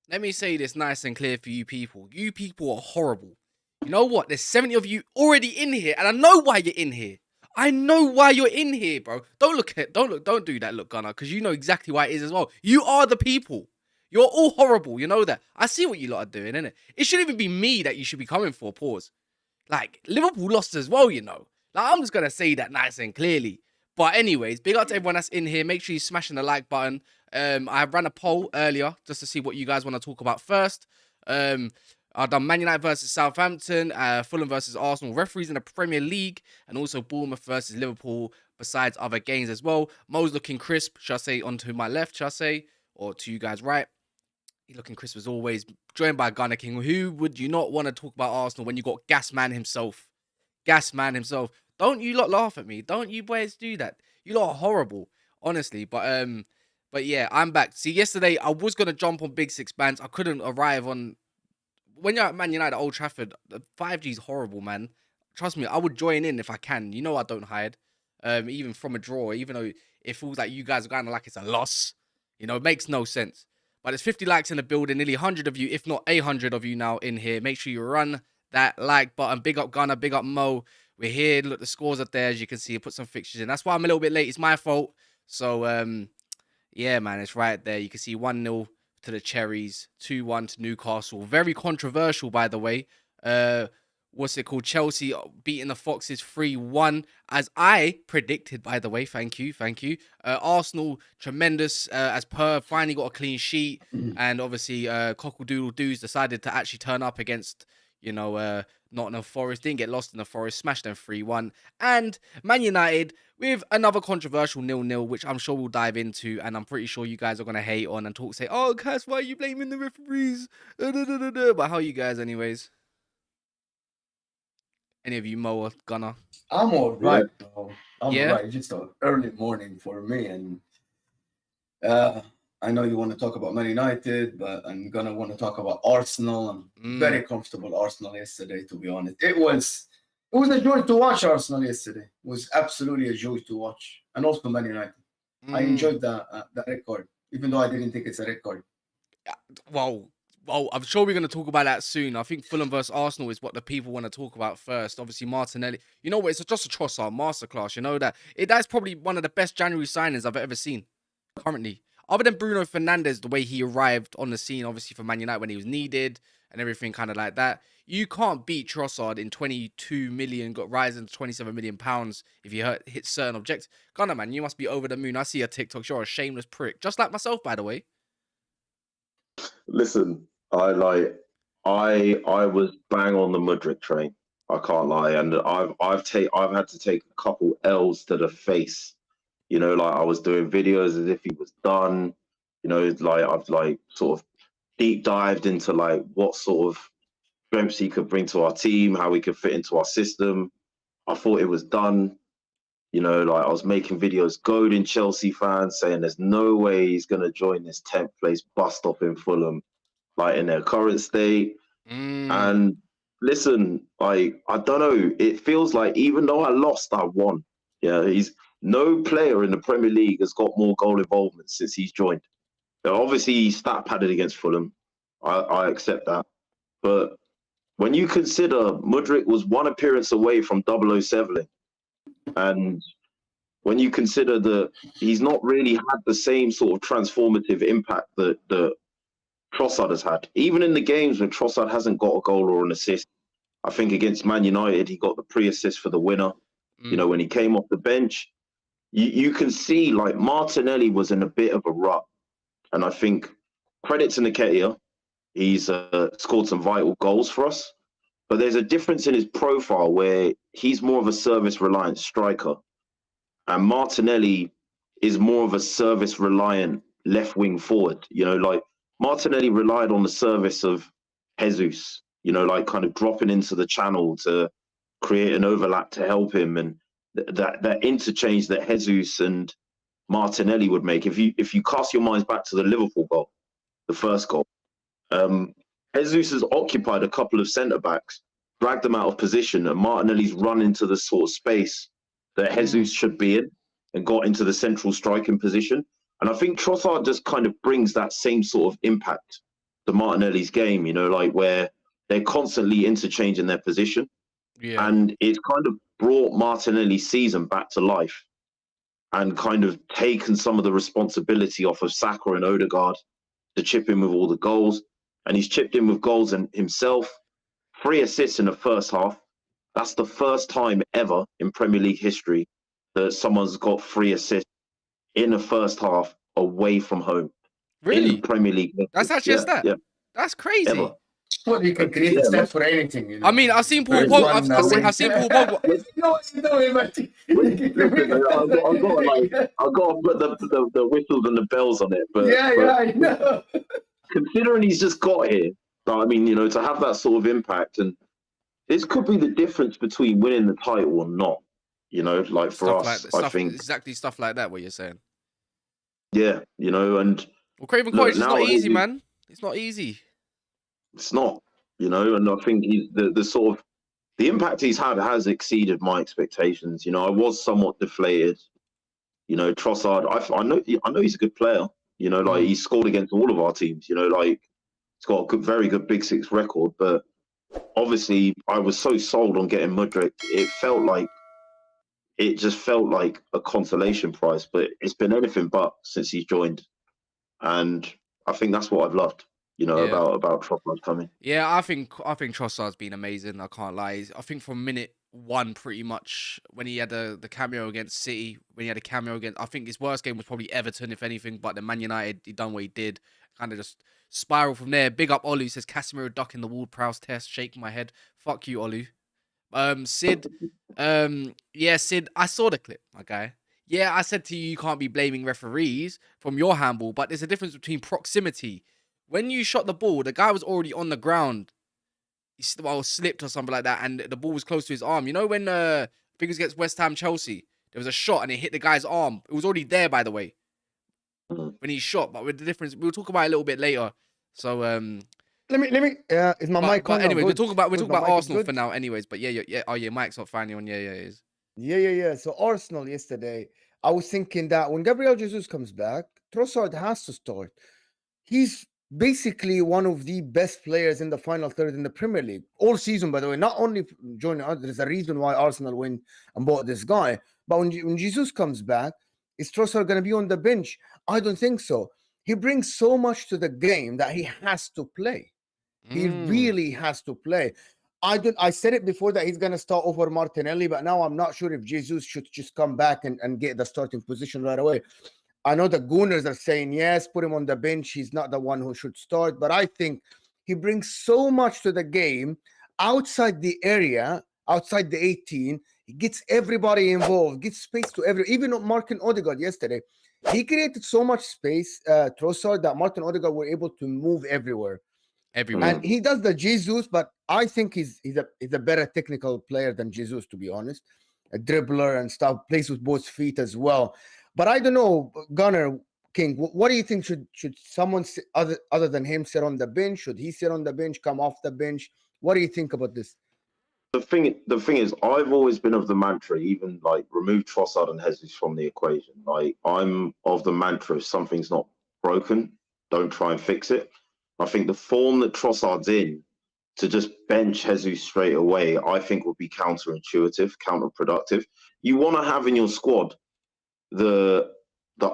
Let me say this nice and clear for you people. You people are horrible. You know what? There's 70 of you already in here, and I know why you're in here. I know why you're in here, bro. Don't do that, look, Gunner, because you know exactly why it is as well. You are the people. You're all horrible, you know that. I see what you lot are doing, innit? It shouldn't even be me that you should be coming for, pause. Like, Liverpool lost as well, you know. Like, I'm just gonna say that nice and clearly. But anyways, big up to everyone that's in here. Make sure you're smashing the like button. I ran a poll earlier just to see what you guys want to talk about first. I've done Man United versus Southampton, Fulham versus Arsenal, referees in the Premier League, and also Bournemouth versus Liverpool, besides other games as well. Mo's looking crisp, shall I say, onto my left, shall I say, or to you guys' right. He's looking crisp as always, joined by Gunner King. Who would you not want to talk about Arsenal when you got Gas Man himself? Gas Man himself. Don't you lot laugh at me. Don't you boys do that. You lot are horrible, honestly. But yeah, I'm back. See, yesterday I was gonna jump on Big Six Bands. I couldn't arrive on. When you're at Man United at Old Trafford, the 5G is horrible, man. Trust me, I would join in if I can. You know I don't hide. Even from a draw, even though it feels like you guys are kind of like it's a loss. You know, it makes no sense. But there's 50 likes in the building, nearly 100 of you, if not 100 of you now in here. Make sure you run that like button. Big up Gunner, big up Mo. We're here. Look, the scores are there, as you can see. I put some fixtures in. That's why I'm a little bit late. It's my fault. So, yeah, man, it's right there. You can see 1-0 to the Cherries, 2-1 to Newcastle. Very controversial, by the way. What's it called? Chelsea beating the Foxes 3-1, as I predicted, by the way. Thank you. Arsenal, tremendous, as per, finally got a clean sheet. And obviously, Cockle-Doodle Doos decided to actually turn up against, you know, Nottingham Forest. Didn't get lost in the Forest, smashed them 3-1. And Man United with another controversial 0-0, which I'm sure we'll dive into. And I'm pretty sure you guys are going to hate on and talk, say, oh, Kas, why are you blaming the referees? But how are you guys anyways? Any of you, Mo or Gunner? I'm all right, bro. I'm Yeah? all right. It's just an early morning for me, and I know you want to talk about Man United, but I'm gonna want to talk about Arsenal. I'm very comfortable Arsenal yesterday, to be honest. It was a joy to watch Arsenal yesterday. It was absolutely a joy to watch, and also Man United. I enjoyed that record, even though I didn't think it's a record. Well, I'm sure we're going to talk about that soon. I think Fulham versus Arsenal is what the people want to talk about first. Obviously, Martinelli. You know what? It's just a Trossard masterclass. You know that? That's probably one of the best January signings I've ever seen currently. Other than Bruno Fernandes, the way he arrived on the scene, obviously, for Man United when he was needed and everything kind of like that. You can't beat Trossard in 22 million, got rising to 27 million pounds if you hit certain objectives. Gunner, man, you must be over the moon. I see your TikToks. You're a shameless prick. Just like myself, by the way. Listen, I was bang on the Mudryk train. I can't lie, and I've had to take a couple L's to the face. You know, like I was doing videos as if he was done. You know, like I've like sort of deep dived into like what sort of strengths he could bring to our team, how he could fit into our system. I thought it was done. You know, like I was making videos goading Chelsea fans, saying there's no way he's gonna join this 10th place bus stop in Fulham, like in their current state. And listen, I don't know. It feels like even though I lost, I won. Yeah, no player in the Premier League has got more goal involvement since he's joined. Now, obviously, he stat padded against Fulham. I accept that. But when you consider Mudryk was one appearance away from 007, and when you consider that he's not really had the same sort of transformative impact that Trossard has had, even in the games when Trossard hasn't got a goal or an assist. I think against Man United, he got the pre-assist for the winner. You know, when he came off the bench, you can see like Martinelli was in a bit of a rut. And I think credit to Nketiah, he's scored some vital goals for us. But there's a difference in his profile where he's more of a service-reliant striker. And Martinelli is more of a service-reliant left-wing forward. You know, like Martinelli relied on the service of Jesus, you know, like kind of dropping into the channel to create an overlap to help him. And that interchange that Jesus and Martinelli would make. If you cast your minds back to the Liverpool goal, the first goal, Jesus has occupied a couple of centre-backs, dragged them out of position, and Martinelli's run into the sort of space that Jesus should be in and got into the central striking position. And I think Trossard just kind of brings that same sort of impact the Martinelli's game, you know, like where they're constantly interchanging their position. Yeah. And it's kind of brought Martinelli's season back to life and kind of taken some of the responsibility off of Saka and Odegaard to chip in with all the goals. And he's chipped in with goals and himself. 3 assists in the first half. That's the first time ever in Premier League history that someone's got 3 assists in the first half away from home. Really? In Premier League. That's actually a stat. Yeah. That's crazy. Ever. Well, you can create a stat for anything. You know? I mean, I've seen Paul There's Pogba. one, I've seen Paul Pogba. No, but I've got to put the whistles and the bells on it. But yeah, I know. Considering he's just got here, I mean, you know, to have that sort of impact, and this could be the difference between winning the title or not. You know, like for us, I think exactly stuff like that. What you're saying? Yeah, you know, and well, Craven Cottage is not easy, man. It's not easy. It's not, you know, and I think he's the sort of the impact he's had has exceeded my expectations. You know, I was somewhat deflated. You know, Trossard, I know he's a good player. You know, like he scored against all of our teams. You know, like he's got a good, very good Big Six record. But obviously, I was so sold on getting Mudryk. It just felt like a consolation prize. But it's been anything but since he's joined, and I think that's what I've loved. You know, about Trossard coming. Yeah, I think Trossard's been amazing. I can't lie. I think from minute 1, pretty much, when he had the cameo against City, when he had a cameo against, I think his worst game was probably Everton, if anything. But then Man United, he done what he did, kind of just spiral from there. Big up Olu, says Casemiro ducking the Ward-Prowse test. Shaking my head. Fuck you, Olu. Sid, yeah, Sid, I saw the clip, okay. Yeah, I said to you, you can't be blaming referees from your handball, but there's a difference between proximity. When you shot the ball, the guy was already on the ground. He slipped or something like that, and the ball was close to his arm. You know when I think it was against West Ham, Chelsea, there was a shot and it hit the guy's arm. It was already there, by the way, when he shot. But with the difference, we'll talk about it a little bit later. So let me. Is my mic on? But anyway, we're talking about Arsenal for now. Anyways, but yeah. Oh, your mic's not finally on. Yeah, it is. Yeah. So Arsenal yesterday, I was thinking that when Gabriel Jesus comes back, Trossard has to start. He's basically one of the best players in the final third in the Premier League all season, by the way. Not only joining us, there's a reason why Arsenal went and bought this guy. But when Jesus comes back, is Trossard going to be on the bench? I don't think so. He brings so much to the game that he has to play. He really has to play. I said it before that he's going to start over Martinelli, but now I'm not sure if Jesus should just come back and get the starting position right away. I know the Gooners are saying, yes, put him on the bench. He's not the one who should start. But I think he brings so much to the game outside the area, outside the 18. He gets everybody involved, gets space to everyone. Even Martin Odegaard yesterday, he created so much space, Trossard, that Martin Odegaard were able to move everywhere. And he does the Jesus, but I think he's a better technical player than Jesus, to be honest. A dribbler and stuff, plays with both feet as well. But I don't know, Gunnar King, what do you think? Should someone other than him sit on the bench? Should he sit on the bench, come off the bench? What do you think about this? The thing is, I've always been of the mantra, even like remove Trossard and Jesus from the equation. Like I'm of the mantra, if something's not broken, don't try and fix it. I think the form that Trossard's in, to just bench Jesus straight away, I think would be counterintuitive, counterproductive. You want to have in your squad the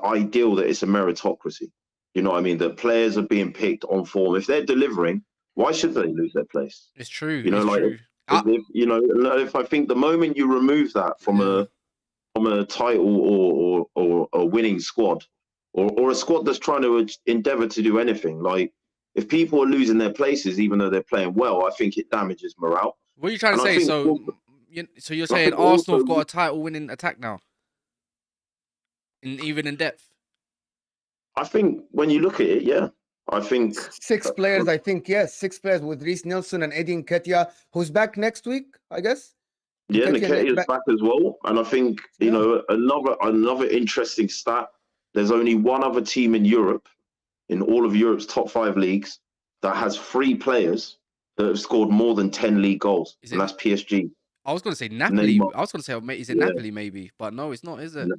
ideal that it's a meritocracy. You know what I mean? That players are being picked on form. If they're delivering, why should they lose their place? It's true. You know, it's like true. If I think the moment you remove that from a title or a winning squad, or a squad that's trying to endeavour to do anything, like if people are losing their places even though they're playing well, I think it damages morale. What are you trying to say? So you're saying Arsenal have got a title-winning attack now? Even in depth? I think when you look at it, yeah. I think 6 players, I think, yes. 6 players with Reece Nelson and Eddie Nketiah, who's back next week, I guess. Yeah, Nketiah is back as well. And I think, you know, another interesting stat, there's only one other team in Europe, in all of Europe's top 5 leagues, that has 3 players that have scored more than 10 league goals. And that's PSG. I was going to say Napoli. I was going to say, is it Napoli maybe? But no, it's not, is it?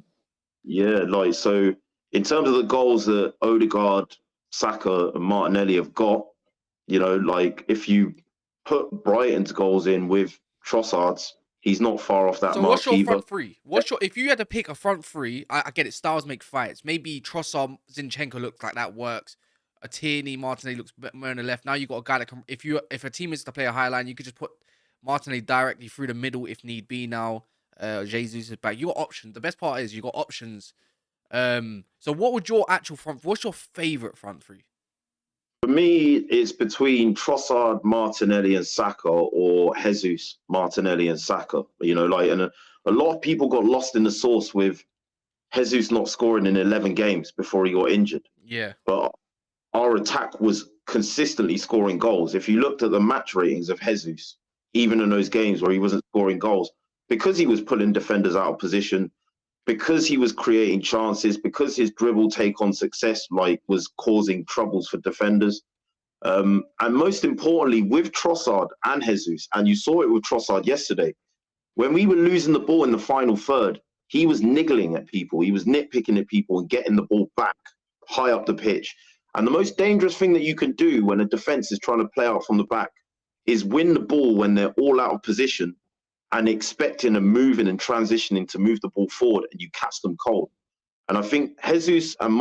Yeah, like, so in terms of the goals that Odegaard, Saka and Martinelli have got, You know, like if you put Brighton's goals in with Trossard's, he's not far off that So what's mark your either. front three? If you had to pick a front three? I get it. Styles make fights. Maybe Trossard, Zinchenko looks like that works. A Tierney, Martinelli looks more on the left. Now you got a guy that can. If a team is to play a high line, you could just put Martinelli directly through the middle if need be. Now, Jesus is back. You got options. The best part is you got options. So what would your actual front? What's your favorite front three? For me, it's between Trossard, Martinelli, and Saka, or Jesus, Martinelli, and Saka. You know, like, and a lot of people got lost in the sauce with Jesus not scoring in 11 games before he got injured. Yeah. But our attack was consistently scoring goals. If you looked at the match ratings of Jesus, even in those games where he wasn't scoring goals, because he was pulling defenders out of position, because he was creating chances, because his dribble take on success was causing troubles for defenders. And most importantly, with Trossard and Jesus, and you saw it with Trossard yesterday, when we were losing the ball in the final third, he was niggling at people. He was nitpicking at people and getting the ball back high up the pitch. And the most dangerous thing that you can do when a defense is trying to play out from the back is win the ball when they're all out of position and expecting and moving and transitioning to move the ball forward, and you catch them cold. And I think Jesus and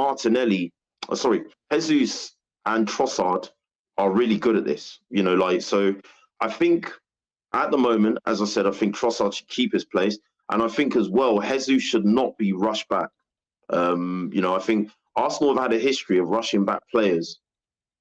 Trossard are really good at this. You know, like, so I think at the moment, as I said, I think Trossard should keep his place. And I think as well, Jesus should not be rushed back. You know, I think Arsenal have had a history of rushing back players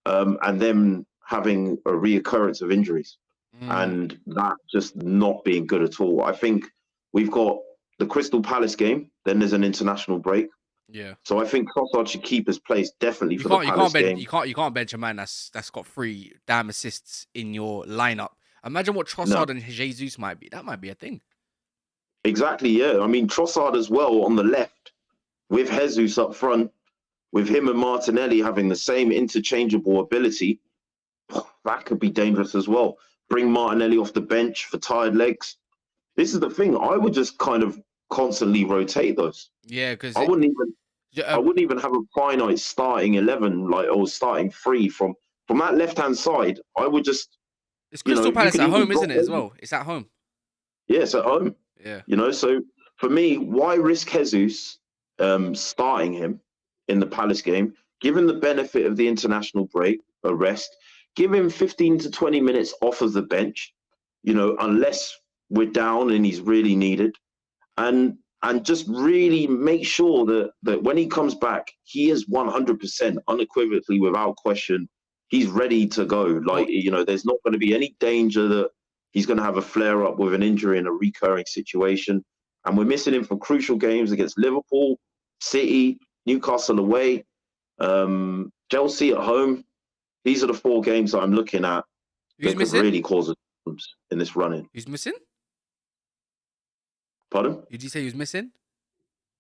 and them having a reoccurrence of injuries. And that just not being good at all. I think we've got the Crystal Palace game, then there's an international break. Yeah. So I think Trossard should keep his place definitely for the Palace game. You can't bench a man that's got 3 damn assists in your lineup. Imagine what Trossard and Jesus might be. That might be a thing. Exactly, yeah. I mean, Trossard as well on the left, with Jesus up front, with him and Martinelli having the same interchangeable ability, that could be dangerous as well. Bring Martinelli off the bench for tired legs. This is the thing. I would just kind of constantly rotate those. Yeah, because I wouldn't even have a finite starting 11, or starting 3 from that left-hand side. I would just. It's Crystal Palace at home, isn't it, as well? It's at home. Yeah, it's at home. Yeah. You know, so for me, why risk Jesus starting him in the Palace game, given the benefit of the international break, a rest, give him 15 to 20 minutes off of the bench, you know, unless we're down and he's really needed, and just really make sure that when he comes back, he is 100% unequivocally, without question, he's ready to go. Like, you know, there's not going to be any danger that he's going to have a flare up with an injury in a recurring situation. And we're missing him for crucial games against Liverpool, City, Newcastle away, Chelsea at home. These are the 4 games that I'm looking at that could really cause problems in this run-in. Who's missing? Pardon? Did you say he was missing?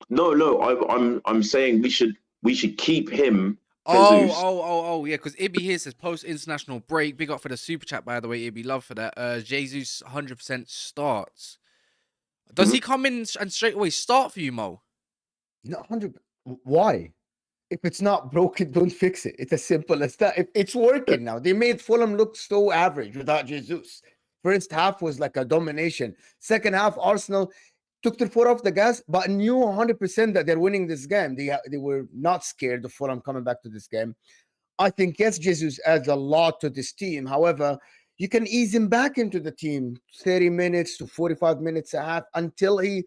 No. I'm saying we should keep him. Oh, yeah, because Ibby here says post-international break. Big up for the super chat, by the way, Ibby. Love for that. Jesus 100% starts. Does he come in and straight away start for you, Mo? Not 100. Why? If it's not broken, don't fix it. It's as simple as that. It's working now. They made Fulham look so average without Jesus. First half was like a domination. Second half, Arsenal took their foot off the gas, but knew 100% that they're winning this game. They were not scared of Fulham coming back to this game. I think, yes, Jesus adds a lot to this team. However, you can ease him back into the team 30 minutes to 45 minutes a half until he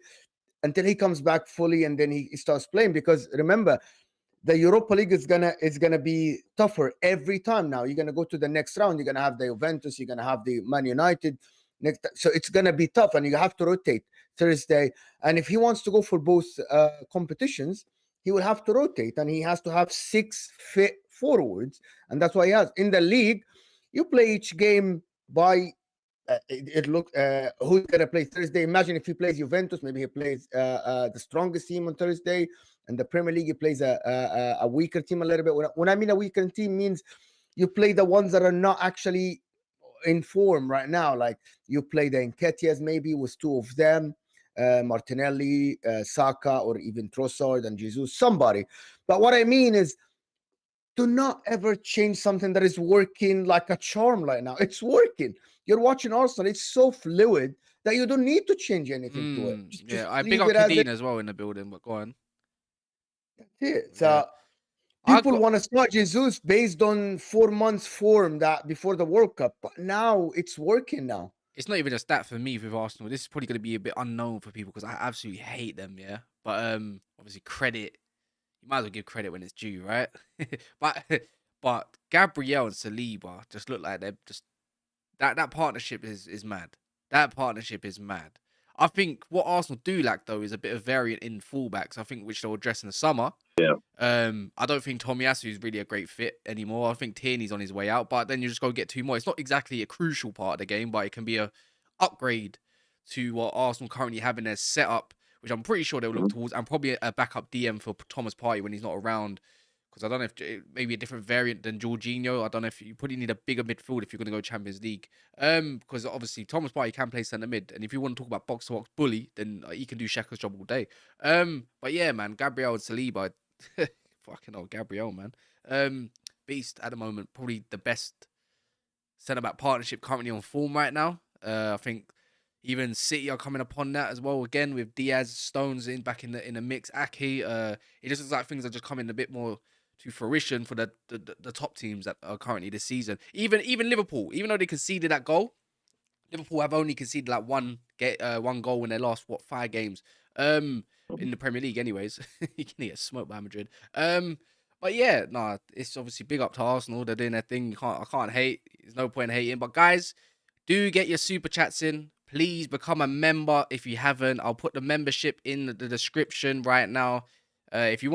comes back fully, and then he starts playing. Because remember, the Europa League is gonna be tougher every time now. You're gonna go to the next round. You're gonna have the Juventus. You're gonna have the Man United next. So it's gonna be tough, and you have to rotate Thursday. And if he wants to go for both competitions, he will have to rotate, and he has to have 6 fit forwards, and that's why he has. In the league, you play each game by who's gonna play Thursday. Imagine if he plays Juventus, maybe he plays the strongest team on Thursday. And the Premier League, he plays a weaker team a little bit. When I mean a weaker team, means you play the ones that are not actually in form right now. Like you play the Nketiahs maybe with 2 of them, Martinelli, Saka, or even Trossard and Jesus, somebody. But what I mean is, do not ever change something that is working like a charm right now. It's working. You're watching Arsenal. It's so fluid that you don't need to change anything to it. Just I big leave up it as it Kadeen as well in the building, but go on. is. Yeah. People want to start Jesus based on 4 months form that before the World Cup, but now it's working now. It's not even a stat for me with Arsenal. This is probably going to be a bit unknown for people because I absolutely hate them, yeah. But obviously credit, you might as well give credit when it's due, right? but Gabriel and Saliba just look like they're just that partnership is mad. That partnership is mad. I think what Arsenal do lack though is a bit of variant in fullbacks. I think which they'll address in the summer. Yeah. I don't think Tomiyasu is really a great fit anymore. I think Tierney's on his way out, but then you just go get 2 more. It's not exactly a crucial part of the game, but it can be a upgrade to what Arsenal currently have in their setup, which I'm pretty sure they'll look towards, and probably a backup DM for Thomas Partey when he's not around. Because I don't know if maybe a different variant than Jorginho. I don't know if you probably need a bigger midfield if you're going to go Champions League. Because obviously Thomas Partey can play centre mid, and if you want to talk about box to box bully, then he can do Xhaka's job all day. But yeah, man, Gabriel and Saliba, fucking hell, Gabriel, man, beast at the moment, probably the best centre back partnership currently on form right now. I think even City are coming upon that as well again with Diaz, Stones back in the mix. Ake, it just looks like things are just coming a bit more to fruition for the top teams that are currently this season. Even Liverpool, even though they conceded that goal, Liverpool have only conceded like one goal in their last 5 games in the Premier League. Anyways, you can get smoked by Madrid. But yeah, nah, it's obviously big up to Arsenal. They're doing their thing. I can't hate. There's no point hating. But guys, do get your super chats in. Please become a member if you haven't. I'll put the membership in the description right now. If you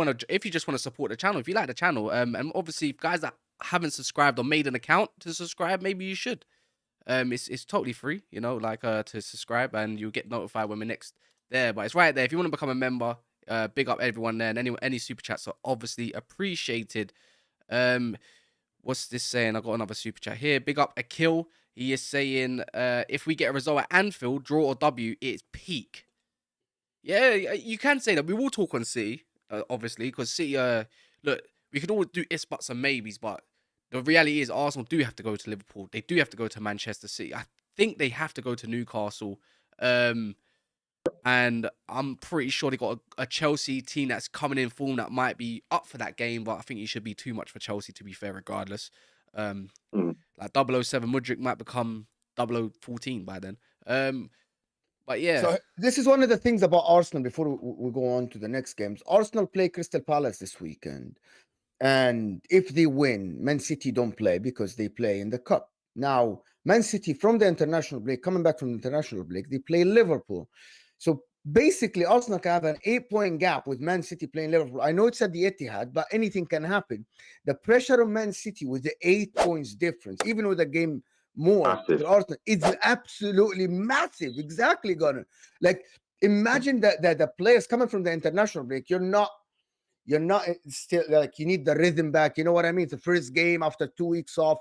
just want to support the channel, if you like the channel, and obviously if guys that haven't subscribed or made an account to subscribe, maybe you should. It's totally free, you know, like to subscribe, and you'll get notified when we're next there. But it's right there. If you want to become a member, big up everyone there, and any super chats are obviously appreciated. What's this saying? I got another super chat here. Big up Akil. He is saying, if we get a result at Anfield, draw or W, it's peak. Yeah, you can say that. We will talk on City, obviously, because City, look, we could all do ifs, buts, and maybes, but the reality is Arsenal do have to go to Liverpool. They do have to go to Manchester City. I think they have to go to Newcastle. And I'm pretty sure they got a Chelsea team that's coming in form that might be up for that game, but I think it should be too much for Chelsea, to be fair, regardless. Like 007 Mudryk might become 0014 by then. But yeah. So this is one of the things about Arsenal before we go on to the next games. Arsenal play Crystal Palace this weekend. And if they win, Man City don't play because they play in the Cup. Now, Man City from the international break, coming back from the international break, they play Liverpool. So basically, Arsenal can have an 8-point gap with Man City playing Liverpool. I know it's at the Etihad, but anything can happen. The pressure on Man City with the 8 points difference, even with a game more, with Arsenal, it's absolutely massive. Exactly, Gunnar. Like, imagine that the players coming from the international break, you're not still, like, you need the rhythm back. You know what I mean? It's the first game after 2 weeks off.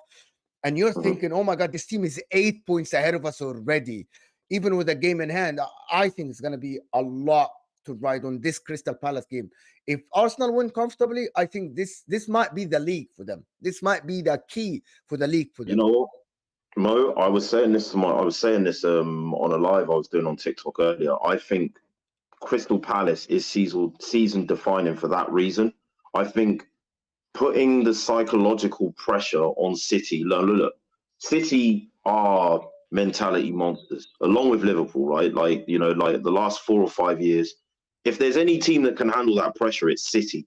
And you're thinking, oh my God, this team is 8 points ahead of us already. Even with a game in hand, I think it's going to be a lot to ride on this Crystal Palace game. If Arsenal win comfortably, I think this might be the league for them. This might be the key for the league for them. You know what, Mo? I was saying this on a live I was doing on TikTok earlier. I think Crystal Palace is season defining for that reason. I think putting the psychological pressure on City. Look, City are mentality monsters, along with Liverpool, right? Like, you know, like the last 4 or 5 years, if there's any team that can handle that pressure, it's City.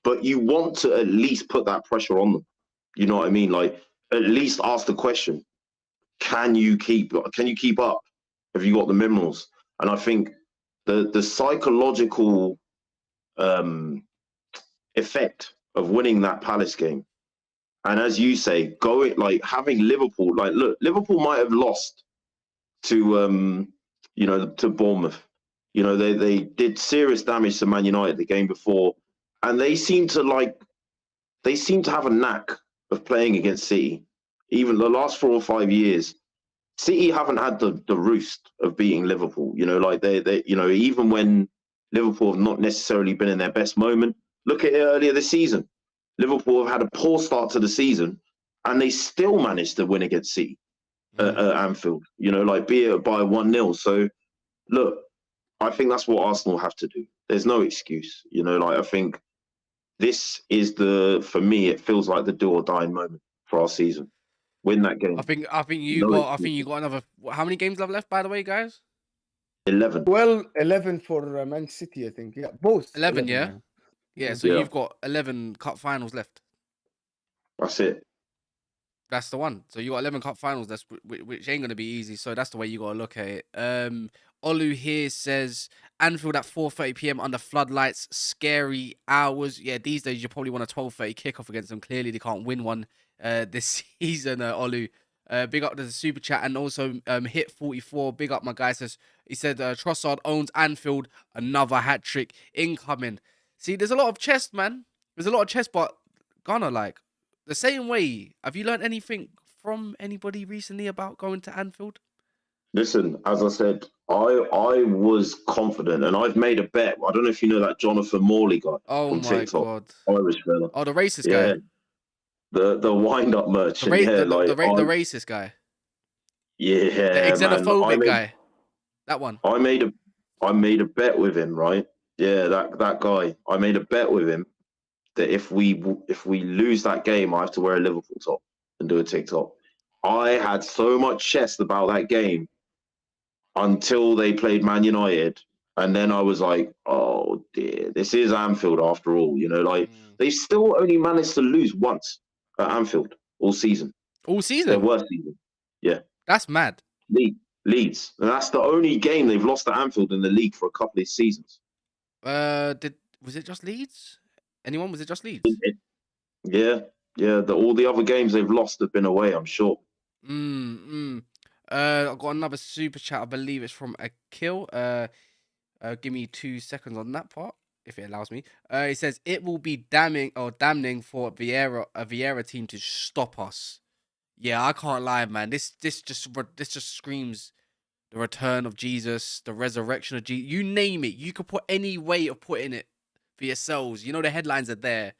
But you want to at least put that pressure on them. You know what I mean? Like, at least ask the question: Can you keep up? Have you got the minerals? And I think the psychological effect of winning that Palace game, and as you say, having Liverpool, like, look, Liverpool might have lost to to Bournemouth. You know, they did serious damage to Man United the game before, and they seem to have a knack of playing against City. Even the last 4 or 5 years, City haven't had the roost of beating Liverpool. You know, like they you know, even when Liverpool have not necessarily been in their best moment. Look at it earlier this season. Liverpool have had a poor start to the season, and they still managed to win against City at Anfield. You know, like be it by 1-0. So look, I think that's what Arsenal have to do. There's no excuse. You know, like I think this is for me, it feels like the do or die moment for our season. Win that game. I think you got another. How many games left, by the way, guys? 11. Well, 11 for Man City, I think. Yeah, both. 11, yeah? Yeah, so you've got 11 cup finals left. That's it. That's the one. So you got 11 cup finals, which ain't going to be easy. So that's the way you got to look at it. Olu here says, Anfield at 4:30 p.m. under floodlights, scary hours. Yeah, these days you probably want a 12:30 kickoff against them. Clearly they can't win one this season, Olu. Big up to the super chat, and also hit 44. Big up my guy. He said Trossard owns Anfield, another hat trick incoming. See, there's a lot of chess, man. There's a lot of chess, but Gunner, like the same way. Have you learned anything from anybody recently about going to Anfield? Listen, as I said, I was confident, and I've made a bet. I don't know if you know that Jonathan Morley guy on TikTok, God, Irish fella. Oh, the racist guy. The wind-up merchant. The racist guy. Yeah, the xenophobic guy. That one. I made a bet with him, right? Yeah, that guy. I made a bet with him that if we lose that game, I have to wear a Liverpool top and do a TikTok. I had so much chest about that game until they played Man United, and then I was like, oh dear, this is Anfield after all. You know, like they still only managed to lose once at Anfield all season. All season? Their worst season. Yeah. That's mad. Leeds. And that's the only game they've lost at Anfield in the league for a couple of seasons. Was it just Leeds? Anyone? Was it just Leeds? Yeah. All the other games they've lost have been away, I'm sure. I've got another super chat. I believe it's from Akil. Give me 2 seconds on that part, if it allows me. He says it will be damning for a Vieira team to stop us. Yeah, I can't lie, man. This just screams the return of Jesus, the resurrection of Jesus. You name it. You could put any way of putting it for yourselves. You know the headlines are there.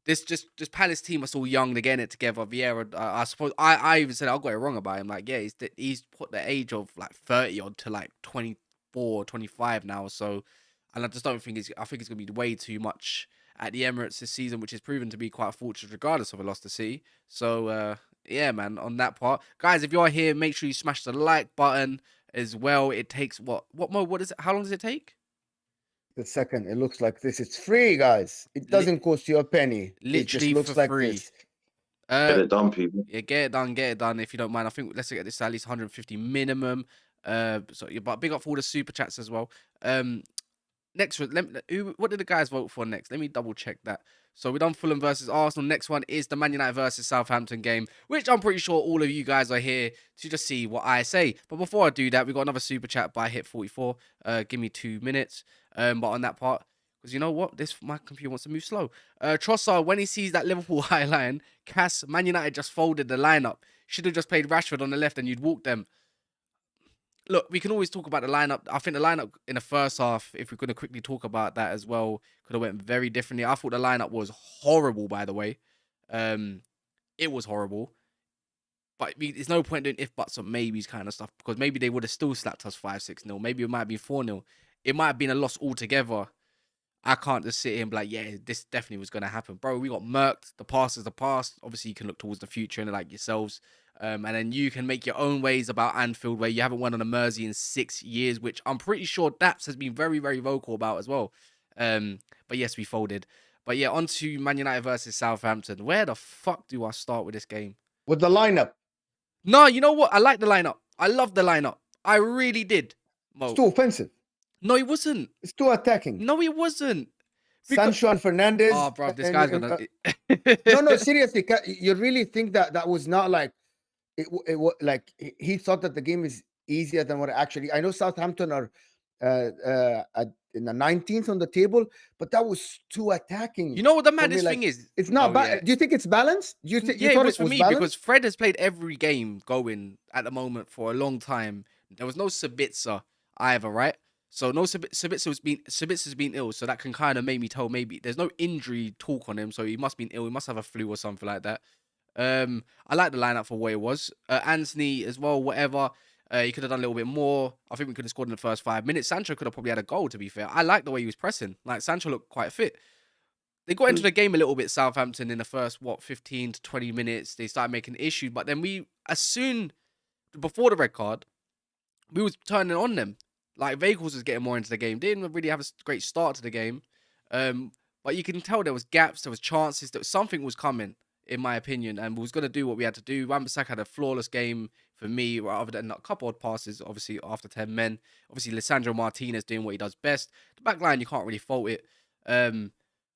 This Palace team are still young. They're getting it together. Vieira, I suppose I even said I got it wrong about him. Like, yeah, he's put the age of like 30 on to like 24, 25 now. So, and I just don't think I think it's gonna be way too much at the Emirates this season, which is proven to be quite fortunate regardless of a loss to City. So, yeah, man, on that part. Guys, if you're here, make sure you smash the like button as well. It takes what is it? How long does it take? The second. It looks like this. It's free, guys. It doesn't cost you a penny. Literally it just looks for like free. this. Get it done, people. Yeah, get it done if you don't mind. I think let's get this to at least 150 minimum. So yeah, but big up for all the super chats as well. Next, what did the guys vote for next? Let me double check that. So we done Fulham versus Arsenal. Next one is the Man United versus Southampton game, which I'm pretty sure all of you guys are here to just see what I say. But before I do that, we got another super chat by Hit 44. Give me 2 minutes. But on that part, because you know what, my computer wants to move slow. Trossard, when he sees that Liverpool high line, Man United just folded the lineup. Should have just played Rashford on the left and you'd walk them. Look, we can always talk about the lineup. I think the lineup in the first half, if we're going to quickly talk about that as well, could have went very differently. I thought the lineup was horrible, by the way. It was horrible. But there's no point doing if, buts, or maybes kind of stuff, because maybe they would have still slapped us 5-6-0. Maybe it might be 4-0. It might have been a loss altogether. I can't just sit here and be like, yeah, this definitely was going to happen. Bro, we got murked. The past is the past. Obviously, you can look towards the future and like yourselves. And then you can make your own ways about Anfield, where you haven't won on a Mersey in 6 years, which I'm pretty sure Daps has been very, very vocal about as well. But yes, we folded. But yeah, on to Man United versus Southampton. Where the fuck do I start with this game? With the lineup. No, you know what? I like the lineup. I love the lineup. I really did. Mo. It's too offensive. No, he wasn't. It's too attacking. No, he wasn't. Sancho and Fernandez. Oh, bro, this guy's gonna. No, seriously. You really think that was not like it like he thought that the game is easier than what actually. I know Southampton are in the 19th on the table, but that was too attacking. You know what the maddest thing is? It's not bad. Yeah. Do you think it's balanced? Do you think? Yeah, it was for me balanced? Because Fred has played every game going at the moment for a long time. There was no Sabitzer either, right? So no, Sabitza's been ill, so that can kind of make me tell maybe there's no injury talk on him, so he must be ill. He must have a flu or something like that. I like the lineup for what it was. Anthony as well, whatever. He could have done a little bit more. I think we could have scored in the first 5 minutes. Sancho could have probably had a goal, to be fair. I like the way he was pressing. Like, Sancho looked quite fit. They got into the game a little bit, Southampton, in the first, 15 to 20 minutes. They started making issues. But then before the red card, we was turning on them. Like, Vehicles was getting more into the game. They didn't really have a great start to the game. But you can tell there was gaps, there was chances, that something was coming, in my opinion, and we was going to do what we had to do. Wan-Bissaka had a flawless game for me, other than a couple of passes, obviously, after 10 men. Obviously, Lisandro Martinez doing what he does best. The back line, you can't really fault it.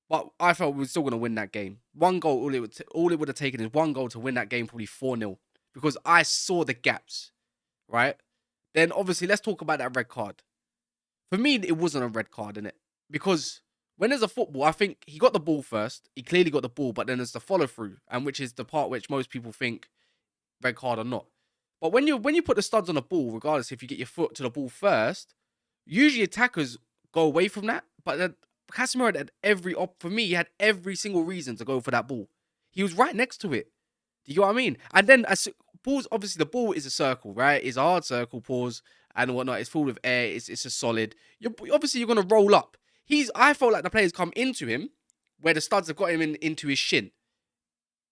But I felt we were still going to win that game. One goal, all it would have taken is one goal to win that game, probably 4-0. Because I saw the gaps, right? Then, obviously, let's talk about that red card. For me, it wasn't a red card, innit? Because when there's a football, I think he got the ball first. He clearly got the ball, but then there's the follow-through, and which is the part which most people think red card or not. But when you put the studs on the ball, regardless if you get your foot to the ball first, usually attackers go away from that. But Casemiro had for me, he had every single reason to go for that ball. He was right next to it. Do you know what I mean? And then, obviously, the ball is a circle, right? It's a hard circle, and whatnot. It's full of air. It's a solid. You're going to roll up. I felt like the players come into him where the studs have got him into his shin.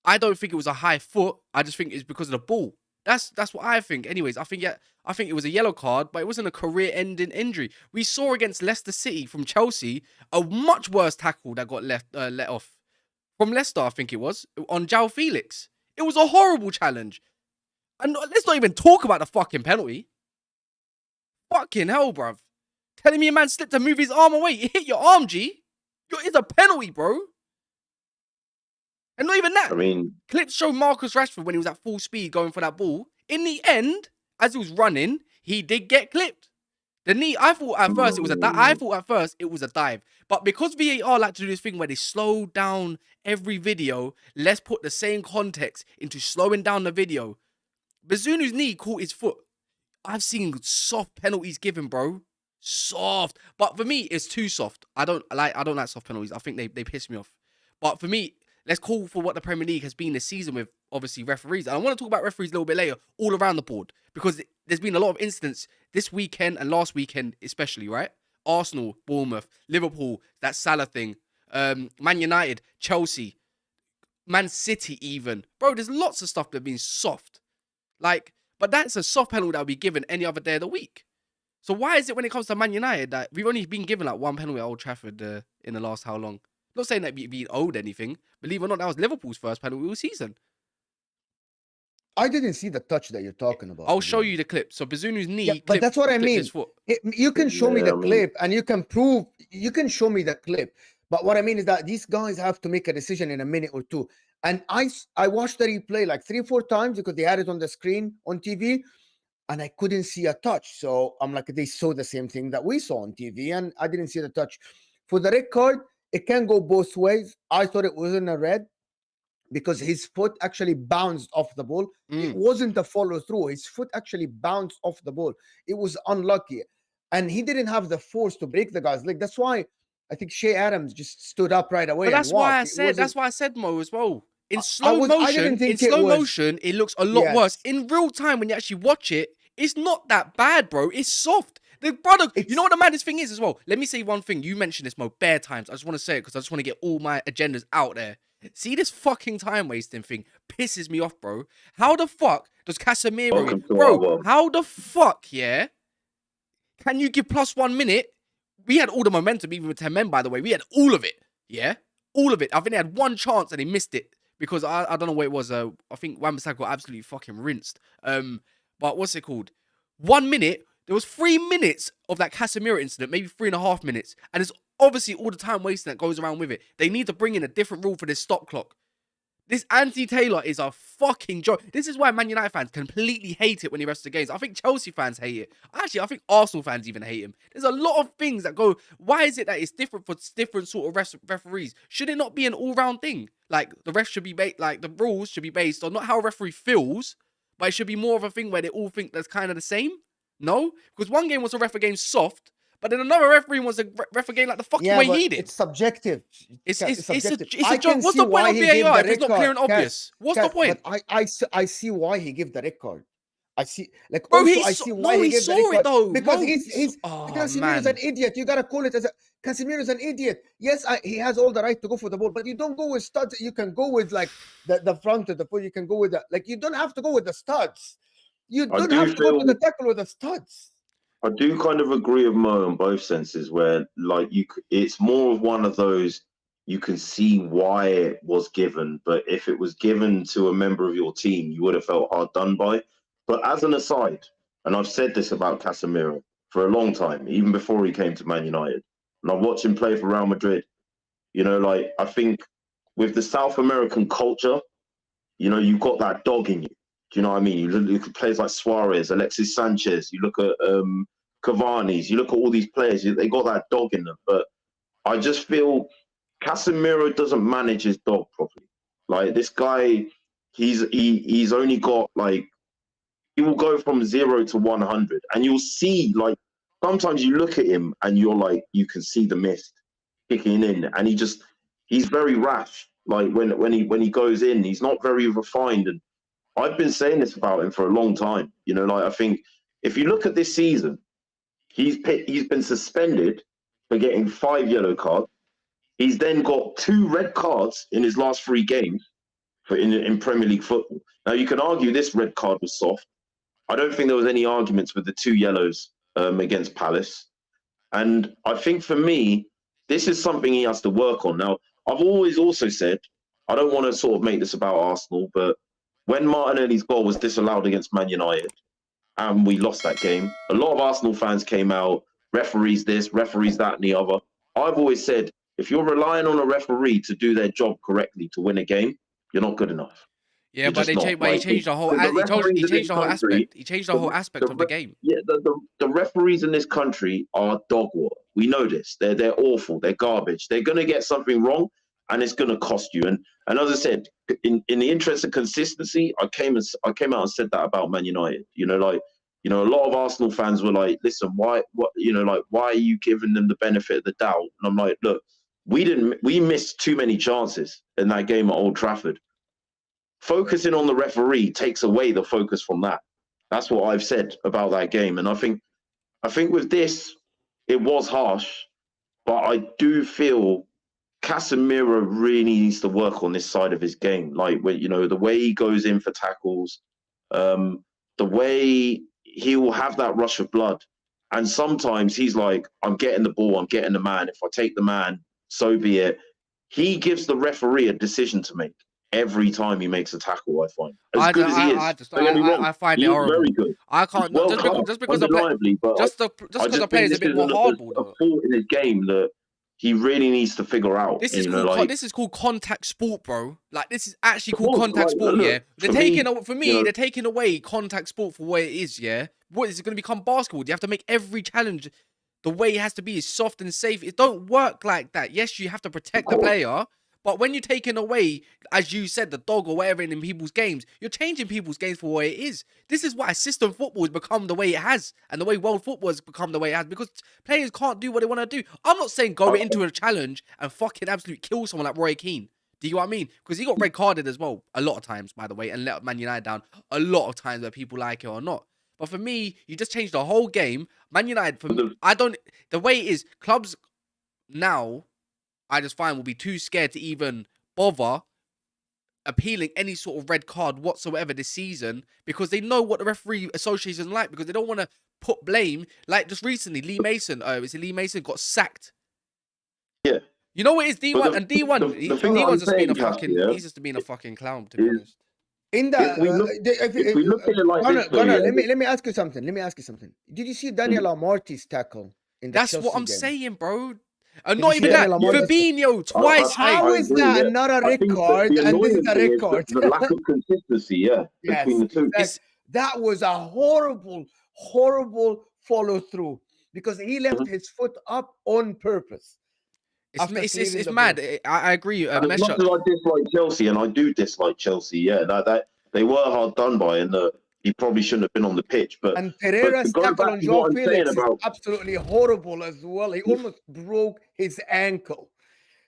I don't think it was a high foot. I just think it's because of the ball. That's what I think. Anyways, I think it was a yellow card, but it wasn't a career-ending injury. We saw against Leicester City from Chelsea a much worse tackle that got let off from Leicester. I think it was on João Felix. It was a horrible challenge, and let's not even talk about the fucking penalty. Fucking hell, bruv. Telling me a man slipped and moved his arm away. You hit your arm, G. It's a penalty, bro. And not even that. I mean, clips show Marcus Rashford when he was at full speed going for that ball. In the end, as he was running, he did get clipped. The knee, I thought at first it was a dive. But because VAR like to do this thing where they slow down every video, let's put the same context into slowing down the video. Bazunu's knee caught his foot. I've seen soft penalties given, bro. Soft. But for me, it's too soft. I don't like soft penalties. I think they piss me off. But for me, let's call for what the Premier League has been this season with, obviously, referees. And I want to talk about referees a little bit later, all around the board. Because there's been a lot of incidents this weekend and last weekend especially, right? Arsenal, Bournemouth, Liverpool, that Salah thing, Man United, Chelsea, Man City even. Bro, there's lots of stuff that have been soft. But that's a soft penalty that will be given any other day of the week. So why is it when it comes to Man United that we've only been given one penalty at Old Trafford in the last how long? Not saying that we owed anything. Believe it or not, that was Liverpool's first penalty all season. I didn't see the touch that you're talking about. I'll show you the clip. So Bazunu's knee. But that's what I mean. You can show me the clip and you can show me the clip. But what I mean is that these guys have to make a decision in a minute or two. And I watched the replay like 3-4 times because they had it on the screen on TV. And I couldn't see a touch. So I'm like, they saw the same thing that we saw on TV. And I didn't see the touch. For the red card, it can go both ways. I thought it wasn't a red because his foot actually bounced off the ball. It wasn't a follow through. His foot actually bounced off the ball. It was unlucky. And he didn't have the force to break the guy's leg. That's why I think Shea Adams just stood up right away. But that's why I said Mo as well. In slow motion, it looks a lot worse. In real time, when you actually watch it, it's not that bad, bro. It's soft. You know what the maddest thing is as well? Let me say one thing. You mentioned this, Mo, bare times. I just want to say it because I just want to get all my agendas out there. See, this fucking time wasting thing pisses me off, bro. How the fuck does Casemiro... Bro, how the fuck, yeah? Can you give plus 1 minute? We had all the momentum, even with 10 men, by the way. We had all of it, yeah? All of it. I think they had one chance and they missed it. Because I don't know what it was. I think Wan-Bissaka got absolutely fucking rinsed. But what's it called? 1 minute. There was 3 minutes of that Casemiro incident, maybe 3.5 minutes. And it's obviously all the time wasting that goes around with it. They need to bring in a different rule for this stop clock. This Anthony Taylor is a fucking joke. This is why Man United fans completely hate it when he refs the games. I think Chelsea fans hate it. Actually, I think Arsenal fans even hate him. There's a lot of things that go, why is it that it's different for different sort of referees? Should it not be an all-round thing? Like, the ref should be, the rules should be based on not how a referee feels, but it should be more of a thing where they all think that's kind of the same? No? Because one game was a ref against soft, But then another referee wants to ref a game like the fucking way but he did. it's subjective. It's subjective. a I joke. can What's see the point why of he gave VAR the if it's red not clear and card. obvious? What's the point? But I see why he gave the red card. I see, like, Bro, also I see why he gave the red saw it card. though. Because No, he's oh Casemiro's an idiot. You gotta call it as a Casemiro's an idiot. Yes, he has all the right to go for the ball, but you don't go with studs. You can go with like the front of the foot. You can go with the, like, you don't have to go with the studs. You don't have to go to the tackle with the studs. I do kind of agree with Mo in both senses, where like it's more of one of those, you can see why it was given, but if it was given to a member of your team, you would have felt hard done by. But as an aside, and I've said this about Casemiro for a long time, even before he came to Man United, and I've watched him play for Real Madrid, you know, like, I think with the South American culture, you know, you've got that dog in you. Do you know what I mean? You look at players like Suarez, Alexis Sanchez, you look at Cavani's, you look at all these players, they got that dog in them. But I just feel Casemiro doesn't manage his dog properly. Like, this guy, he's only got, like, he will go from 0 to 100, and you'll see, like, sometimes you look at him and you're like, you can see the mist kicking in, and he's very rash. Like, when he goes in, he's not very refined. And I've been saying this about him for a long time. You know, like, I think if you look at this season, he's been suspended for getting 5 yellow cards. He's then got 2 red cards in his last 3 games in Premier League football. Now, you can argue this red card was soft. I don't think there was any arguments with the 2 yellows against Palace. And I think for me, this is something he has to work on. Now, I've always also said, I don't want to sort of make this about Arsenal, but when Martinelli's goal was disallowed against Man United and we lost that game, a lot of Arsenal fans came out, referees this, referees that, and the other. I've always said, if you're relying on a referee to do their job correctly to win a game, you're not good enough. Yeah, but he changed the whole. He changed the whole aspect. He changed the whole aspect of the game. Yeah, the referees in this country are dog water. We know this. They're awful. They're garbage. They're gonna get something wrong, and it's gonna cost you. And as I said, in the interest of consistency, I came out and said that about Man United. You know, like, you know, a lot of Arsenal fans were like, "Listen, why are you giving them the benefit of the doubt?" And I'm like, look, we missed too many chances in that game at Old Trafford. Focusing on the referee takes away the focus from that. That's what I've said about that game. And I think with this, it was harsh, but I do feel Casemiro really needs to work on this side of his game. Like, you know, the way he goes in for tackles, the way he will have that rush of blood. And sometimes he's like, I'm getting the ball, I'm getting the man. If I take the man, so be it. He gives the referee a decision to make every time he makes a tackle. I find as good as he is. I find it horrible. Very good. I can't just because the player is a bit more hardball. A fault in his game that he really needs to figure out. This is called contact sport, bro. Like, this is actually called contact sport. Yeah, they're taking away contact sport for what it is. Yeah, what is it going to become basketball? Do you have to make every challenge the way it has to be, is soft and safe? It don't work like that. Yes, you have to protect the player. But when you're taking away, as you said, the dog or whatever in people's games, you're changing people's games for what it is. This is why system football has become the way it has, and the way world football has become the way it has, because players can't do what they want to do. I'm not saying go into a challenge and fucking absolutely kill someone like Roy Keane. Do you know what I mean? Because he got red carded as well, a lot of times, by the way, and let Man United down a lot of times, whether people like it or not. But for me, you just changed the whole game. Man United, for me, the way it is, clubs now, I just find will be too scared to even bother appealing any sort of red card whatsoever this season, because they know what the referee association is like, because they don't want to put blame. Like, just recently, Lee Mason got sacked. Yeah. You know what it is, D1? And D1, D1's just being a fucking, he's just being a fucking clown, to be honest. In that, if we look at it like this, let me ask you something. Did you see Daniel Amarty's tackle in the Chelsea what I'm game? saying, bro. And not even that, Fabinho twice. How is that not a red card and this is a red card? The lack of consistency, between the two. That was a horrible follow through, because he left his foot up on purpose. It's mad. I agree. As much as I dislike Chelsea, and I do dislike Chelsea, that they were hard done by, and he probably shouldn't have been on the pitch. But And Pereira's to go tackle back on to what João I'm saying Felix is about absolutely horrible as well. He almost broke his ankle.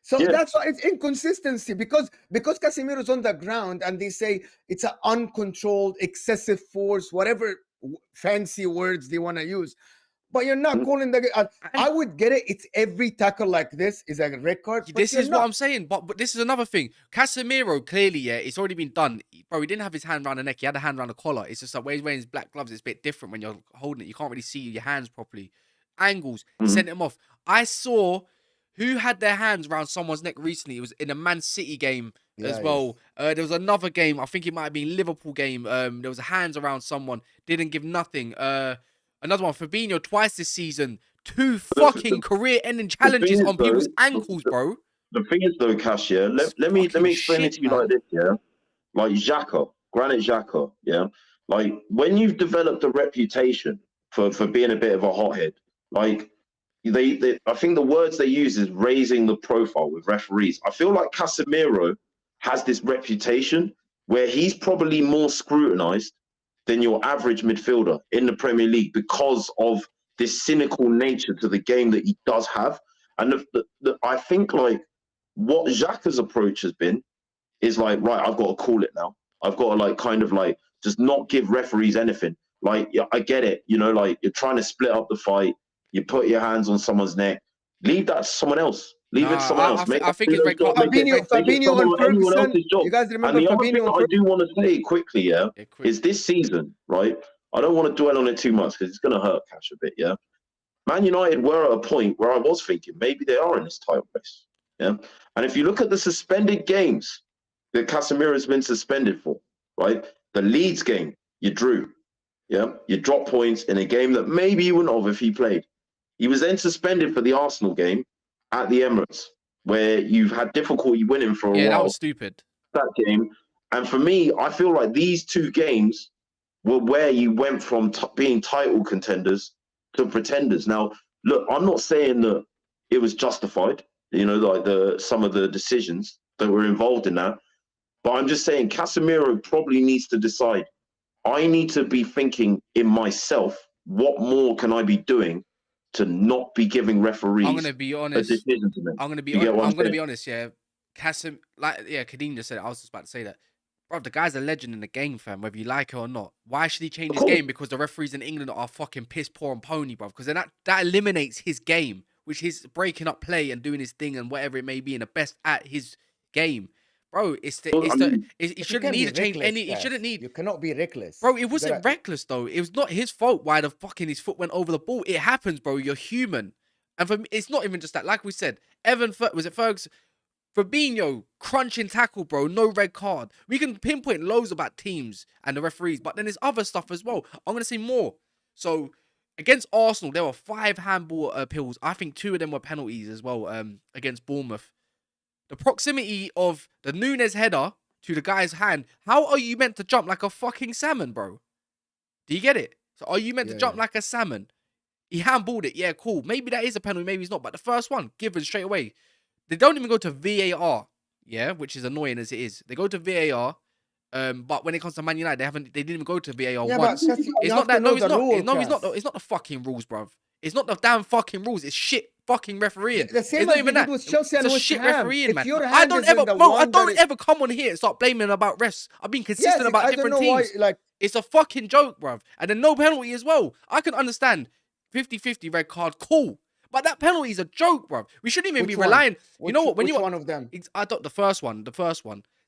So Yeah. that's why it's inconsistency, because Casemiro's on the ground and they say it's an uncontrolled, excessive force, whatever fancy words they want to use. But you're not calling the. I would get it. It's every tackle like this is a red card. but This you're is not. what I'm saying, but this is another thing. Casemiro, clearly, yeah, it's already been done. Bro, he didn't have his hand around the neck. He had a hand around the collar. It's just like when he's wearing his black gloves, it's a bit different when you're holding it. You can't really see your hands properly. Angles, sent him off. I saw who had their hands around someone's neck recently. It was in a Man City game as well. There was another game. I think it might have been Liverpool game. There was hands around someone. Didn't give nothing. Another one, Fabinho, twice this season. 2 fucking career-ending challenges on people's ankles, bro. The thing is, though, Cash, yeah, let me explain it to you like this, yeah. Like Xhaka, Granit Xhaka, yeah. Like when you've developed a reputation for being a bit of a hothead, like they I think the words they use is raising the profile with referees. I feel like Casemiro has this reputation where he's probably more scrutinized than your average midfielder in the Premier League because of this cynical nature to the game that he does have. And I think like what Xhaka's approach has been is like, right, I've got to call it now. I've got to like kind of like just not give referees anything. Like, yeah, I get it, you know, like you're trying to split up the fight. You put your hands on someone's neck. Leave that to someone else. Leave it to someone else. I think it's red card. Fabinho and Ferguson. You guys remember and the other Fabinho thing and that I do want to say quickly, yeah, quick. is this season, right? I don't want to dwell on it too much because it's going to hurt Cash a bit, yeah? Man United were at a point where I was thinking maybe they are in this title race, yeah? And if you look at the suspended games that Casemiro has been suspended for, right? The Leeds game, you drew, yeah? You dropped points in a game that maybe you wouldn't have if he played. He was then suspended for the Arsenal game at the Emirates, where you've had difficulty winning for a while. Yeah, that was stupid. That game. And for me, I feel like these 2 games were where you went from being title contenders to pretenders. Now, look, I'm not saying that it was justified, you know, like some of the decisions that were involved in that. But I'm just saying Casemiro probably needs to decide, I need to be thinking in myself, what more can I be doing to not be giving referees I'm gonna be honest. a decision to make? I'm gonna be honest, yeah. Kadeem just said it. I was just about to say that. Bro, the guy's a legend in the game, fam, whether you like it or not. Why should he change his game? Because the referees in England are fucking piss poor and pony, bro. Because then that eliminates his game, which is breaking up play and doing his thing and whatever it may be, and the best at his game. Bro, he shouldn't need to change any. He shouldn't need. You cannot be reckless, bro. It wasn't reckless though. It was not his fault why the fucking his foot went over the ball. It happens, bro. You're human, and for me, it's not even just that. Like we said, was it Ferguson? Fabinho, crunching tackle, bro. No red card. We can pinpoint loads about teams and the referees, but then there's other stuff as well. I'm gonna say more. So against Arsenal, there were 5 handball appeals. I think 2 of them were penalties as well. Against Bournemouth. The proximity of the Nunes header to the guy's hand. How are you meant to jump like a fucking salmon, bro? Do you get it? So are you meant to jump like a salmon? He handballed it. Yeah, cool. Maybe that is a penalty. Maybe it's not. But the first one, given straight away. They don't even go to VAR. Yeah, which is annoying as it is. They go to VAR. But when it comes to Man United, they didn't even go to VAR once. It's not that. No, it's not. It's not the fucking rules, bruv. It's not the damn fucking rules. It's shit fucking refereeing. The same it's not even that. With Chelsea it's and a shit Ham. refereeing, man. I don't ever come on here and start blaming about refs. I've been consistent about different teams. It's a fucking joke, bruv. And then no penalty as well. I can understand 50-50 red card, cool. But that penalty is a joke, bruv. We shouldn't even be relying. You know what? Which one of them? I thought the first one.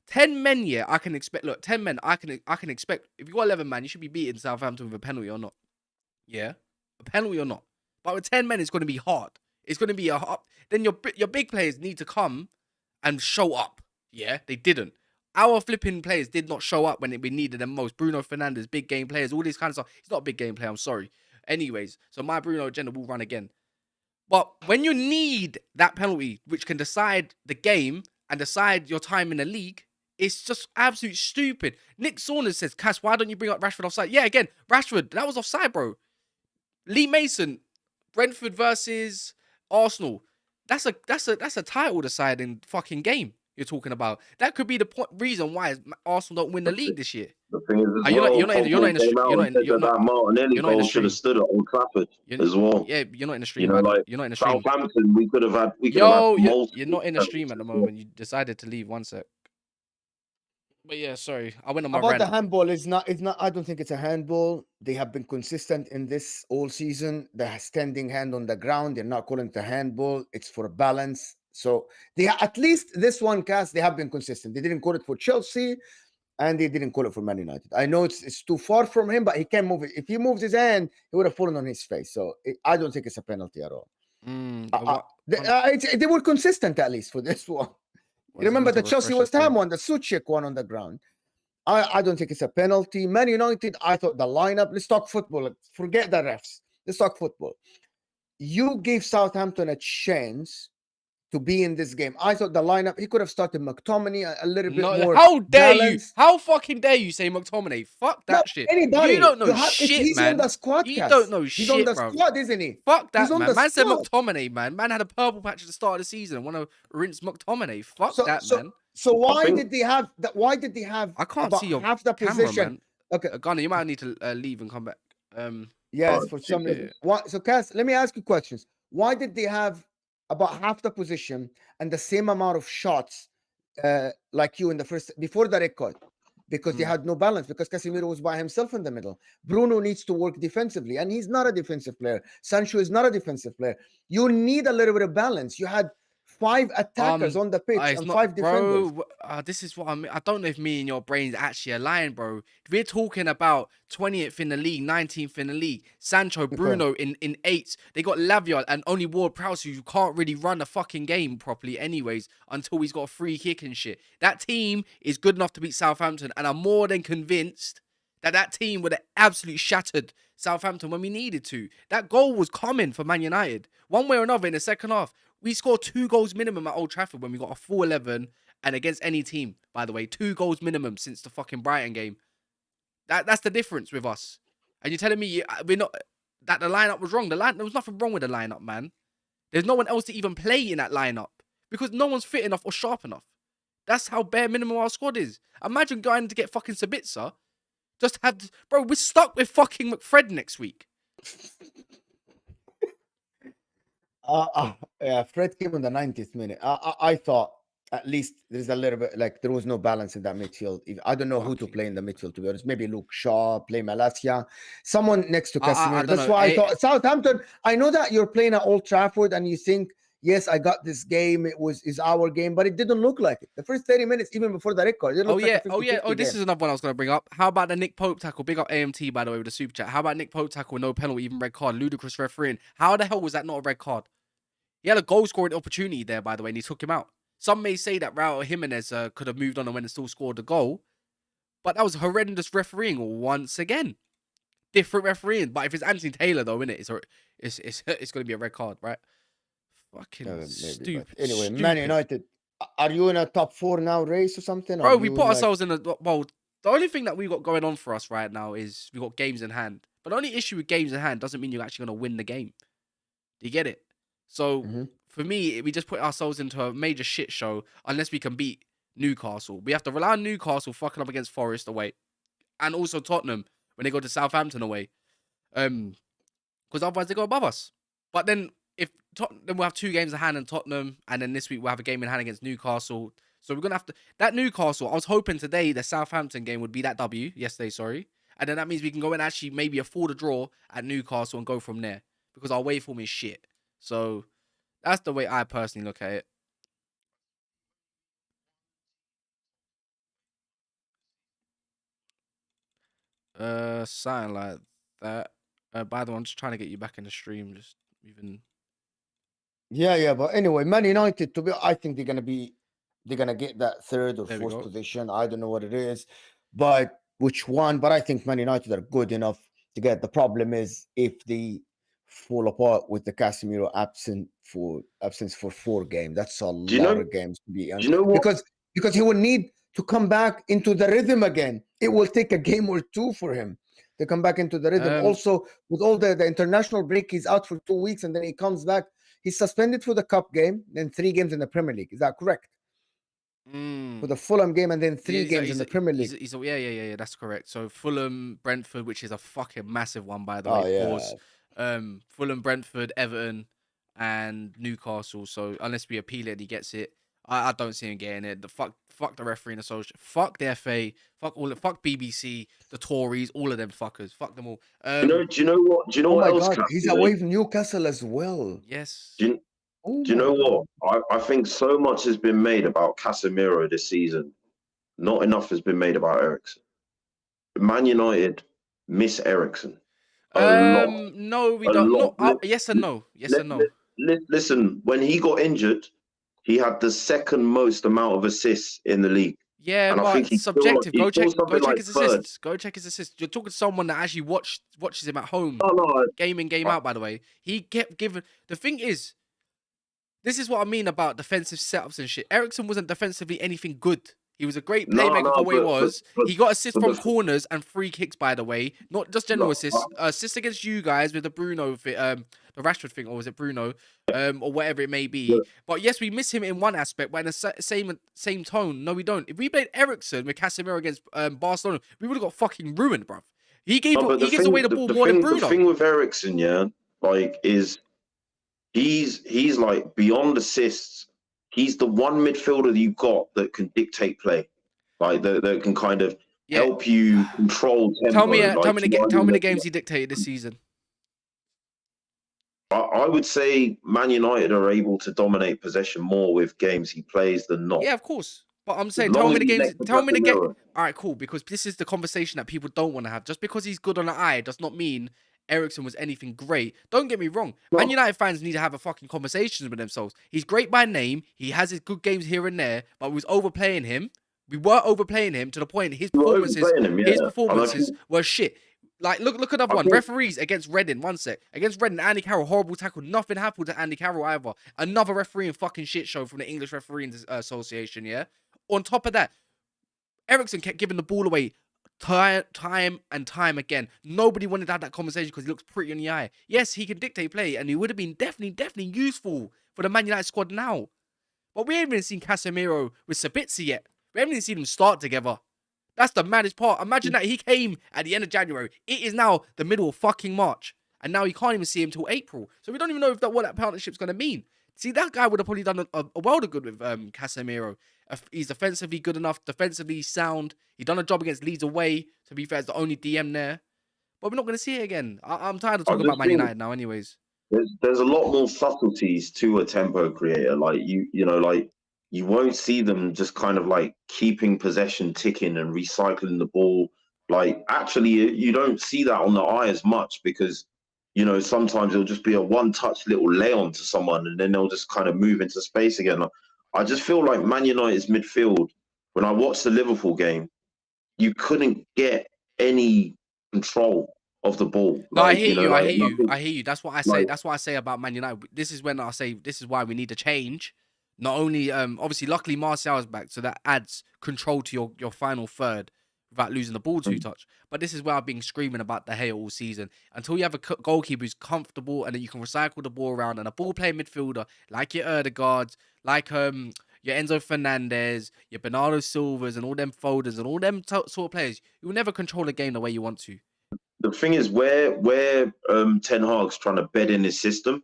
10 men, yeah, I can expect. Look, 10 men, I can expect. If you got 11 man, you should be beating Southampton with a penalty or not. Yeah, a penalty or not. But with 10 men, it's going to be hard. It's going to be then your big players need to come and show up. Yeah, they didn't. Our flipping players did not show up when we needed them most. Bruno Fernandes, big game players, all this kind of stuff. He's not a big game player, I'm sorry. Anyways, so my Bruno agenda will run again. But when you need that penalty, which can decide the game and decide your time in the league, it's just absolute stupid. Nick Saunders says, Cass, why don't you bring up Rashford offside? Yeah, again, Rashford, that was offside, bro. Lee Mason, Brentford versus Arsenal. That's a title deciding fucking game. you're talking about. That could be the reason why Arsenal don't win the league this year. The thing is, as You're well, not in the Tottenham came out and said that Martinelli you're not in the goal should have stream. stood at Old Trafford as well. Yeah, you're not in the You stream. know, like You're not in the stream. Southampton, we could have had. Yo, multiple you're not in the stream at the chances as well. moment. You decided to leave. One sec. But yeah, sorry, I went on my About rant. the handball, it's not. I don't think it's a handball. They have been consistent in this all season. The standing hand on the ground, they're not calling it a handball. It's for balance. So they at least this one cast, they have been consistent. They didn't call it for Chelsea, and they didn't call it for Man United. I know it's too far from him, but he can move it. If he moves his hand, he would have fallen on his face. So I don't think it's a penalty at all. They were consistent at least for this one. You remember the Chelsea West Ham one, the Suchek one on the ground. I don't think it's a penalty. Man United, I thought the lineup, let's talk football. Forget the refs. Let's talk football. You gave Southampton a chance to be in this game. I thought the lineup, he could have started McTominay a little bit more. How dare balanced. you? How fucking dare you say McTominay? Fuck that shit. Anybody. You don't know shit, he's man. On the squad, you don't know shit, He's on the bro. squad, isn't he? Fuck that, man. Man said squad. McTominay, man. Man had a purple patch at the start of the season and want to rinse McTominay. Fuck that, man. So why did they have that? Why did they have? I can't see your half the camera, position. Man. Okay, Gunnar, you might need to leave and come back. Yes, for some reason. Why? So, Kas, let me ask you questions. Why did they have about half the position and the same amount of shots like you in the first before the record? Because they had no balance. Because Casemiro was by himself in the middle. Bruno needs to work defensively, and he's not a defensive player. Sancho is not a defensive player. You need a little bit of balance. You had 5 attackers on the pitch and 5 defenders. Bro, this is what I mean. I don't know if me and your brains actually align, bro. We're talking about 20th in the league, 19th in the league. Sancho, Bruno in 8th. They got Lavia and only Ward-Prowse, who can't really run a fucking game properly anyways until he's got a free kick and shit. That team is good enough to beat Southampton, and I'm more than convinced that team would have absolutely shattered Southampton when we needed to. That goal was coming for Man United. One way or another in the second half. We scored 2 goals minimum at Old Trafford when we got a 4-11, and against any team, by the way. 2 goals minimum since the fucking Brighton game. That's the difference with us. And you're telling me we're not that the lineup was wrong. There was nothing wrong with the lineup, man. There's no one else to even play in that lineup because no one's fit enough or sharp enough. That's how bare minimum our squad is. Imagine going to get fucking Sabitzer. Just have... Bro, we're stuck with fucking McFred next week. Yeah, Fred came in the 90th minute. I thought at least there's a little bit like there was no balance in that midfield. I don't know who to play in the midfield, to be honest. Maybe Luke Shaw, play Malacia, someone next to Casemiro. That's why I thought Southampton. I know that you're playing at Old Trafford and you think, yes, I got this game. Is our game, but it didn't look like it. The first 30 minutes, even before the record. This is another one I was going to bring up. How about the Nick Pope tackle? Big up AMT, by the way, with the super chat. How about Nick Pope tackle with no penalty, even red card? Ludicrous refereeing. How the hell was that not a red card? He had a goal scoring opportunity there, by the way, and he took him out. Some may say that Raul Jimenez could have moved on and went and still scored the goal, but that was horrendous refereeing once again. Different refereeing, but if it's Anthony Taylor though, innit, it's going to be a red card, right? Fucking stupid. Anyway, stupid. Man United, are you in a top 4 now race or something? Bro, we put ourselves in a... Well, the only thing that we got going on for us right now is we got games in hand. But the only issue with games in hand doesn't mean you're actually going to win the game. Do you get it? So, for me, we just put ourselves into a major shit show unless we can beat Newcastle. We have to rely on Newcastle fucking up against Forest away. And also Tottenham when they go to Southampton away. Because otherwise they go above us. But then... then we'll have 2 games in hand in Tottenham, and then this week we'll have a game in hand against Newcastle. So we're going to have to... That Newcastle, I was hoping today the Southampton game would be that W. Yesterday, sorry. And then that means we can go and actually maybe afford a draw at Newcastle and go from there. Because our away form is shit. So that's the way I personally look at it. Something like that. By the way, I'm just trying to get you back in the stream. Just even... Yeah, but anyway, Man United, I think they're gonna get that 3rd or 4th position. I don't know what it is, but which one? But I think Man United are good enough to get. The problem is if they fall apart with the Casemiro absence for 4 games. That's a lot of games to be honest. Because he will need to come back into the rhythm again. It will take a game or 2 for him to come back into the rhythm. Also, with all the international break, he's out for 2 weeks and then he comes back. He's suspended for the cup game, then 3 games in the Premier League. Is that correct? for the Fulham game, and then 3 He's a- games he's in the a- Premier he's League. a- he's a- yeah, that's correct. So Fulham, Brentford, which is a fucking massive one, by the Oh way. yeah, Pause. Fulham, Brentford, Everton, and Newcastle. So unless we appeal it, and he gets it. I don't see him getting it. The fuck the refereeing association. Fuck the FA. Fuck BBC. The Tories. All of them fuckers. Fuck them all. Do you know what? Do you know oh what my else? God, Cass, he's is away it? from Newcastle as well. Yes. Do you, Oh do you my know God. what? I think so much has been made about Casemiro this season. Not enough has been made about Eriksen. Man United miss Eriksen a lot. No, we A don't. lot. No. Yes and no. Yes and no. Listen, when he got injured, he had the second most amount of assists in the league. Yeah, And I but think he's subjective. still Go check something like his third. assists. Go check his assists. You're talking to someone that actually watches him at home, No, game in, game out. By the way, he kept giving. The thing is, this is what I mean about defensive setups and shit. Eriksen wasn't defensively anything good. He was a great playmaker for where he was. He got assists from corners and free kicks, by the way, not just general assists. Assists against you guys with the Bruno, the Rashford thing, or was it Bruno, or whatever it may be. Yeah. But yes, we miss him in one aspect, but in the same tone, no, we don't. If we played Eriksen with Casemiro against Barcelona, we would have got fucking ruined, bruv. He gives away the ball more than Bruno. The thing with Eriksen, yeah, like, is he's like beyond assists. He's the one midfielder that you've got that can dictate play, like that can kind of help you control tempo. Tell me the games he dictated this season. I would say Man United are able to dominate possession more with games he plays than not. Yeah, of course. But I'm saying, tell me the games. All right, cool. Because this is the conversation that people don't want to have. Just because he's good on the eye does not mean Eriksen was anything great. Don't get me wrong. Man United fans need to have a fucking conversation with themselves. He's great by name. He has his good games here and there, but we was overplaying him. We were overplaying him to the point his performances were shit. Like, look at that one. Referees against Reading. One sec. Against Reading, Andy Carroll, horrible tackle. Nothing happened to Andy Carroll either. Another refereeing fucking shit show from the English Refereeing Association, yeah? On top of that, Eriksen kept giving the ball away time and time again. Nobody wanted to have that conversation because he looks pretty in the eye. Yes, he can dictate play, and he would have been definitely useful for the Man United squad now. But we haven't even seen Casemiro with Sabitzer yet. We haven't even seen them start together. That's the maddest part. Imagine that he came at the end of January. It is now the middle of fucking March. And now you can't even see him till April. So we don't even know what that partnership's going to mean. See, that guy would have probably done a world of good with Casemiro. He's offensively good enough, defensively sound. He done a job against Leeds away. To be fair, it's the only DM there. But we're not going to see it again. I'm tired of talking about Man United now anyways. There's a lot more subtleties to a tempo creator. Like, you won't see them just kind of like keeping possession ticking and recycling the ball. Like, actually, you don't see that on the eye as much because, sometimes it'll just be a one-touch little lay-on to someone and then they'll just kind of move into space again. I just feel like Man United's midfield, when I watched the Liverpool game, you couldn't get any control of the ball. No, I hear you. That's what I say. That's what I say about Man United. This is when I say this is why we need to change. Not only, obviously, luckily Martial is back, so that adds control to your final third without losing the ball too touch. But this is where I've been screaming about De Gea all season. Until you have a goalkeeper who's comfortable and then you can recycle the ball around, and a ball-playing midfielder like your Erdegaards, like your Enzo Fernandez, your Bernardo Silvas, and all them Folders and all them sort of players, you will never control the game the way you want to. The thing is, where Ten Hag's trying to bed in his system,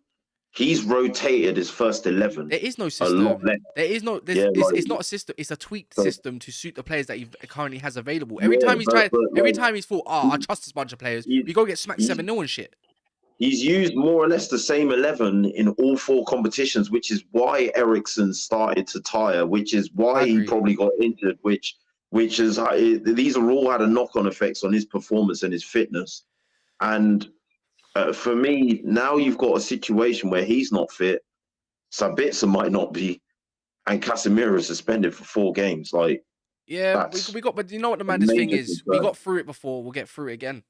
he's rotated his first 11. There is no system. There is no. It's not a system. It's a tweaked system to suit the players that he currently has available. Every time he's thought, I trust this bunch of players, we go get smacked 7-0 and shit. He's used more or less the same 11 in all 4 competitions, which is why Eriksen started to tire, which is why he probably got injured, which is these are all had a knock-on effects on his performance and his fitness. And for me, now you've got a situation where he's not fit, Sabitzer might not be, and Casemiro is suspended for 4 games. Like, yeah, we got, but you know what the maddest thing is? We got through it before. We'll get through it again.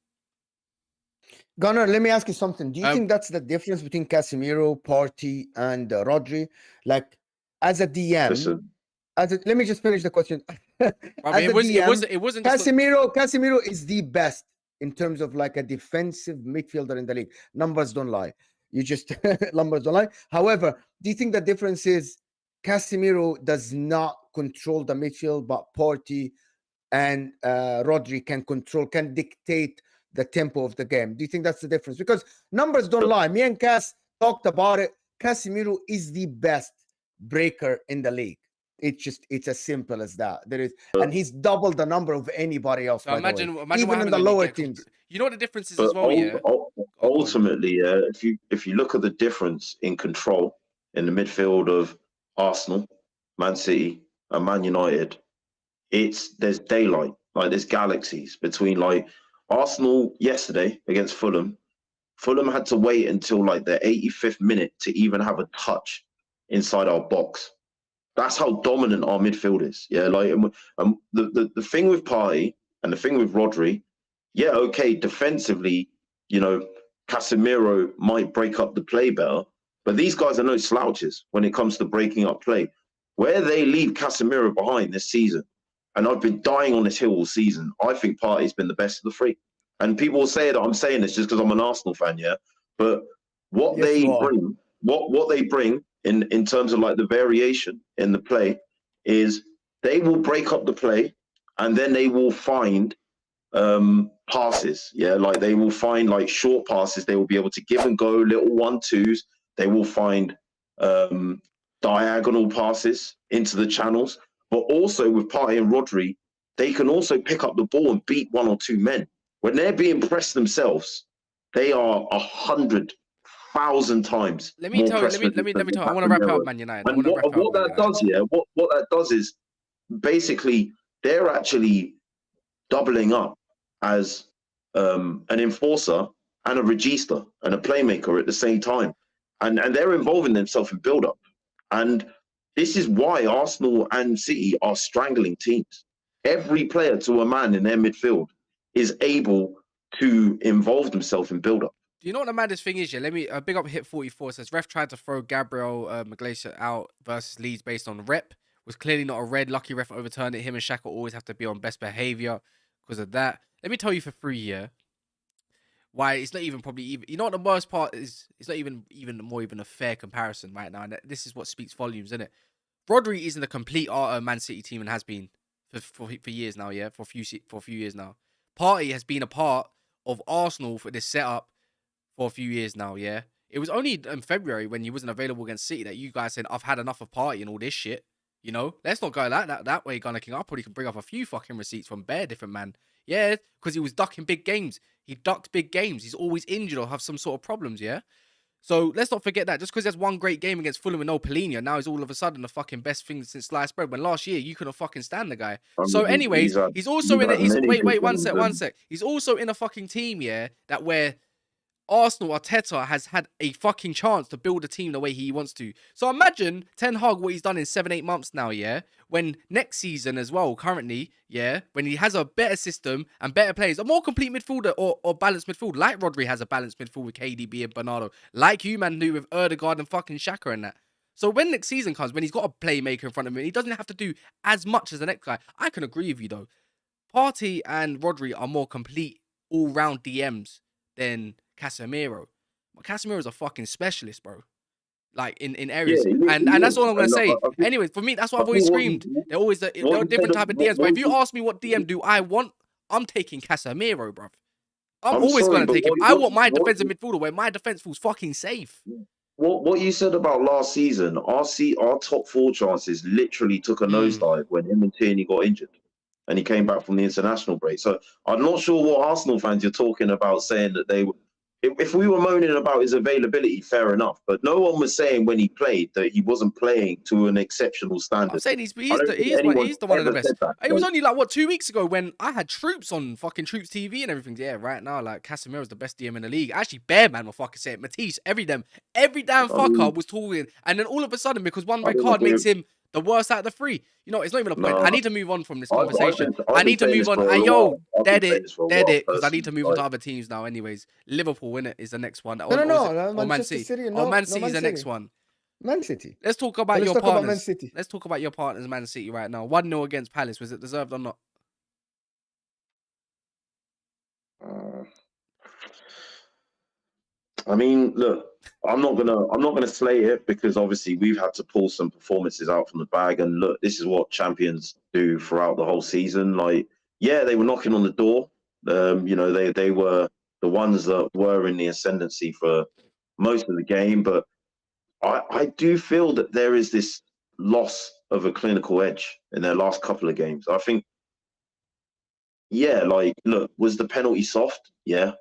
Gunnar, let me ask you something. Do you think that's the difference between Casemiro, Partey, and Rodri? Like, as a DM, let me just finish the question. It wasn't. Casemiro is the best in terms of like a defensive midfielder in the league. Numbers don't lie. Numbers don't lie. However, do you think the difference is Casemiro does not control the midfield, but Partey and Rodri can dictate the tempo of the game. Do you think that's the difference? Because numbers don't lie. Me and Cas talked about it. Casemiro is the best breaker in the league. It's as simple as that. And he's double the number of anybody else. So by imagine the way. what Even in happens the when you lower get teams. You know what the difference is But as well, yeah. ultimately, if you look at the difference in control in the midfield of Arsenal, Man City, and Man United, there's daylight, like there's galaxies between like Arsenal yesterday against Fulham. Fulham had to wait until like the 85th minute to even have a touch inside our box. That's how dominant our midfield is. Yeah, like the thing with Partey and the thing with Rodri, yeah, okay, defensively, you know, Casemiro might break up the play better, but these guys are no slouches when it comes to breaking up play. Where they leave Casemiro behind this season, and I've been dying on this hill all season, I think Partey's been the best of the three. And people will say that I'm saying this just because I'm an Arsenal fan, yeah. But what Yes, they you are. bring, what they bring in terms of like the variation in the play is they will break up the play and then they will find passes. Yeah, like they will find like short passes. They will be able to give and go, little 1-2s. They will find diagonal passes into the channels. But also with Partey and Rodri, they can also pick up the ball and beat 1 or 2 men. When they're being pressed themselves, they are 100,000 times. Let me tell you. Let me tell you. I want to wrap up Man United. And what that does is basically they're actually doubling up as an enforcer and a regista and a playmaker at the same time, and they're involving themselves in build-up. And this is why Arsenal and City are strangling teams. Every player to a man in their midfield is able to involve themselves in build-up. Do you know what the maddest thing is? Yeah, let me big up Hit 44 says ref tried to throw Gabriel Magalhaes out versus Leeds based on rep. Was clearly not a red. Lucky ref overturned it. Him and Shaq always have to be on best behavior because of that. Let me tell you for free here why it's not even probably even. You know what the worst part is? It's not even a fair comparison right now. And this is what speaks volumes, isn't it? Rodri isn't a complete Man City team and has been for years now. Yeah, for a few years now. Partey has been a part of Arsenal for this setup for a few years now, yeah? It was only in February when he wasn't available against City that you guys said, I've had enough of Partey and all this shit. You know? Let's not go like that way, Gunner King. I probably can bring up a few fucking receipts from bare different man. Yeah, because he was ducking big games. He ducked big games. He's always injured or have some sort of problems, yeah? So let's not forget that. Just because there's one great game against Fulham with no Polina, now he's all of a sudden the fucking best thing since sliced bread. When last year you couldn't fucking stand the guy. So, anyways, he's also in a. Wait, one sec. He's also in a fucking team, yeah, that where Arsenal, Arteta has had a fucking chance to build a team the way he wants to. So imagine Ten Hag what he's done in 7-8 months now, yeah? When next season as well, currently, yeah? When he has a better system and better players, a more complete midfielder or balanced midfield, like Rodri has a balanced midfield with KDB and Bernardo, like you, man, do with Erdegaard and fucking Xhaka and that. So when next season comes, when he's got a playmaker in front of him, he doesn't have to do as much as the next guy. I can agree with you, though. Partey and Rodri are more complete all-round DMs than Casemiro. Casemiro is a fucking specialist, bro. Like in areas, and that's all I'm gonna say. Anyways, for me, that's what I've always screamed. They're always they're a different type of DMs. But if you ask me what DM do I want, I'm taking Casemiro, bro. I'm always gonna take him. I want my defensive midfielder where my defense feels fucking safe. What you said about last season, our top 4 chances literally took a nosedive when him and Tierney got injured. And he came back from the international break. So I'm not sure what Arsenal fans you're talking about saying that they would. If we were moaning about his availability, fair enough. But no one was saying when he played that he wasn't playing to an exceptional standard. I'm saying he's the one of the best. It was only like 2 weeks ago when I had Troops on fucking Troops TV and everything. Yeah, right now like Casemiro's the best DM in the league. Actually, Bearman will fucking say it. Matisse, every damn fucker was talking, and then all of a sudden because one red card makes him the worst out of the 3. You know, it's not even a point. I need to move on from this conversation. I need to move on. Dead it, because I need to move on to other teams now. Anyways, Liverpool, innit, is the next one. No, Man City. Man City is the next one. Man City. Let's talk about your partners. Let's talk about your partners, Man City, right now. 1-0 against Palace. Was it deserved or not? I mean, look, I'm not gonna slay it because obviously we've had to pull some performances out from the bag, and look, this is what champions do throughout the whole season. Like, yeah, they were knocking on the door. They were the ones that were in the ascendancy for most of the game, but I do feel that there is this loss of a clinical edge in their last couple of games. I think, yeah, like, look, was the penalty soft? Yeah,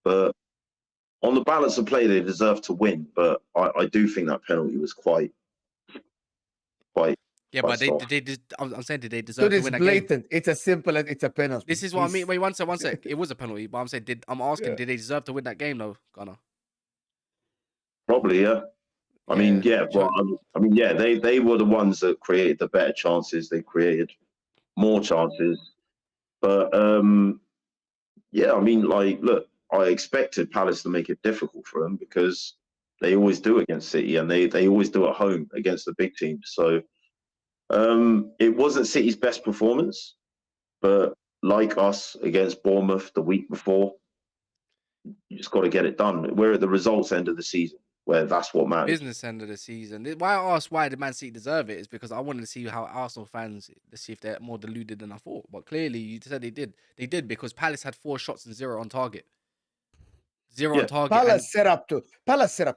but on the balance of play, they deserve to win, but I do think that penalty was quite Yeah, but soft. I'm saying, did they Dude, deserve to it's win that game? blatant. It's as simple as it's a penalty. This is what I mean. Please. Wait, one sec. It was a penalty, but I'm saying, I'm asking, Yeah. did they deserve to win that game though, Gunnar? Probably, yeah. I mean, yeah. Well, I mean, yeah. They were the ones that created the better chances. They created more chances, but yeah. I mean, like, look, I expected Palace to make it difficult for them because they always do against City, and they always do at home against the big teams. So it wasn't City's best performance, but like us against Bournemouth the week before, you just got to get it done. We're at the results end of the season, where that's what matters. Business end of the season. Why I asked why did Man City deserve it is because I wanted to see how Arsenal fans, to see if they're more deluded than I thought. But clearly, you said they did. They did because Palace had 4 shots and 0 on target. 0 on target. Palace set up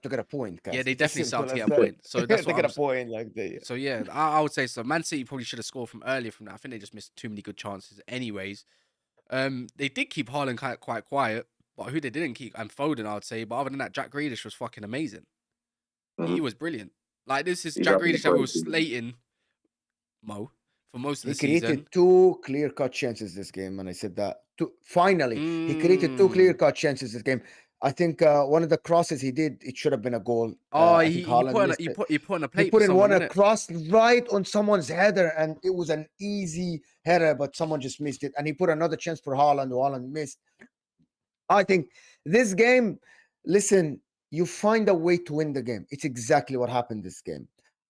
to get a point, guys. Yeah, they It's as definitely set up to simple get as a point. So that's they what get I'm a point like that. So yeah, I would say so. Man City probably should have scored from earlier from that. I think they just missed too many good chances. Anyways, they did keep Haaland quite quiet, but who they didn't keep, and Foden, I would say. But other than that, Jack Grealish was fucking amazing. He was brilliant. Like, this is Jack Grealish that we were slating, Mo, for most of the He created 2 clear-cut chances this game, and I said that. Finally, he created 2 clear-cut chances this game. I think one of the crosses he did, it should have been a goal. Oh, I he think Haaland put on a plate. He put for in someone, one innit? across right on someone's header, and it was an easy header, but someone just missed it. And he put another chance for Haaland, who Haaland missed. I think this game, listen, you find a way to win the game. It's exactly what happened this game.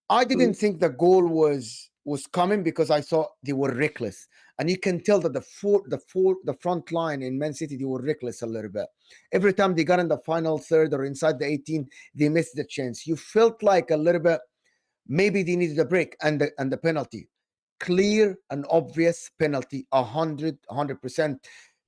I didn't think the goal was coming because I thought they were reckless. And you can tell that the front line in Man City, they were reckless a little bit. Every time they got in the final third or inside the 18, they missed the chance. You felt like a little bit, maybe they needed a break, and the penalty. Clear and obvious penalty, 100%.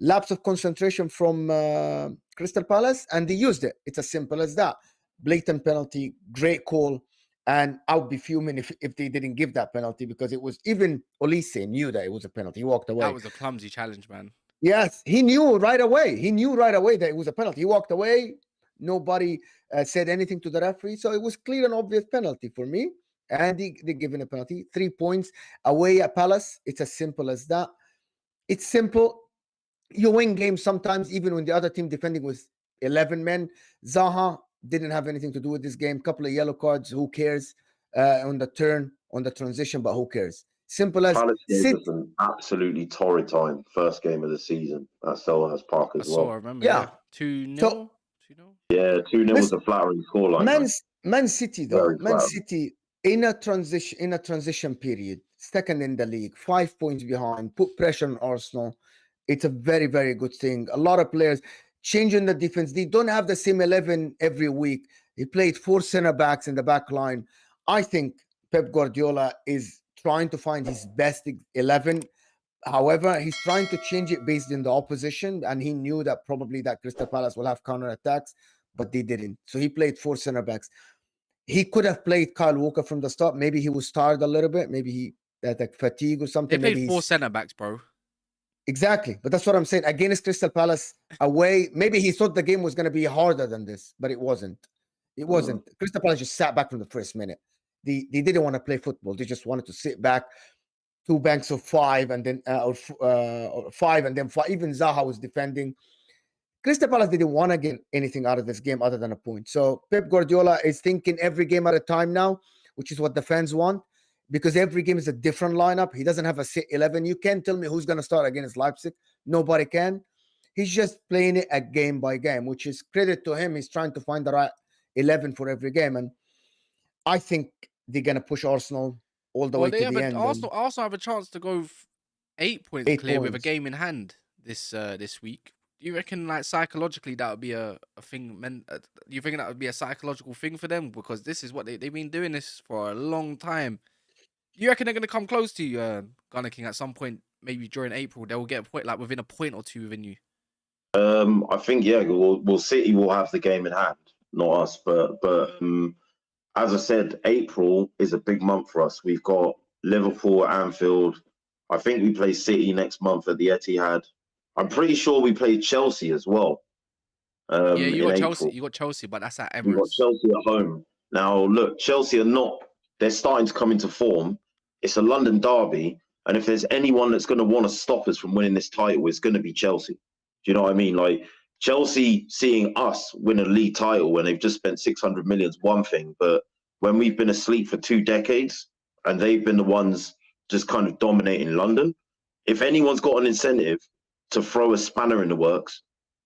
Lapse of concentration from Crystal Palace, and they used it. It's as simple as that. Blatant penalty, great call. And I would be fuming if they didn't give that penalty, because it was, even Olise knew that it was a penalty. He walked away. That was a clumsy challenge, man. Yes, he knew right away. He knew right away that it was a penalty. He walked away. Nobody said anything to the referee. So it was clear and obvious penalty for me. And they given a penalty. 3 points away at Palace. It's as simple as that. It's simple. You win games sometimes, even when the other team defending with 11 men. Zaha didn't have anything to do with this game. Couple of yellow cards. Who cares? On the transition, but who cares? Simple as Palace gave us an absolutely torrid time. First game of the season at Selhurst Park as well. I remember. Yeah. 2-0. So, 2-0. Yeah, 2-0 was a flattering scoreline. Man City though. Man City in a transition period, second in the league, 5 points behind, put pressure on Arsenal. It's a very, very good thing. A lot of players changing the defense. They don't have the same 11 every week. He played 4 center backs in the back line. I think Pep Guardiola is trying to find his best 11. However, he's trying to change it based on the opposition, and he knew that probably that Crystal Palace will have counter attacks, but they didn't. So he played 4 center backs. He could have played Kyle Walker from the start. Maybe he was tired a little bit. Maybe he had like fatigue or something. They played 4 center backs, bro. Exactly. But that's what I'm saying. Against Crystal Palace away, maybe he thought the game was going to be harder than this, but it wasn't. It wasn't. Crystal Palace just sat back from the first minute. They didn't want to play football. They just wanted to sit back, 2 banks of 5, and then or 5 and then 5. Even Zaha was defending. Crystal Palace didn't want to get anything out of this game other than a point. So Pep Guardiola is thinking every game at a time now, which is what the fans want, because every game is a different lineup. He doesn't have a set 11. You can't tell me who's going to start against Leipzig. Nobody can. He's just playing it a game by game, which is credit to him. He's trying to find the right 11 for every game. And I think they're going to push Arsenal all the way to the end. Arsenal have a chance to go 8 points 8 clear with a points. game in hand this week. You reckon like psychologically that would be a thing? You think that would be a psychological thing for them because this is what they've been doing this for a long time. You reckon they're gonna come close to you, Gunner King, at some point? Maybe during April, they will get a point, like within a point or two within you. I think we'll City will have the game in hand, not us. But as I said, April is a big month for us. We've got Liverpool at Anfield. I think we play City next month at the Etihad. I'm pretty sure we play Chelsea as well. Yeah, you in got April. Chelsea. You got Chelsea, but that's at We've got Emirates. Chelsea at home. Now, look, Chelsea are not, they're starting to come into form. It's a London derby. And if there's anyone that's going to want to stop us from winning this title, it's going to be Chelsea. Do you know what I mean? Like, Chelsea seeing us win a league title when they've just spent 600 million is one thing. But when we've been asleep for 2 decades and they've been the ones just kind of dominating London, if anyone's got an incentive to throw a spanner in the works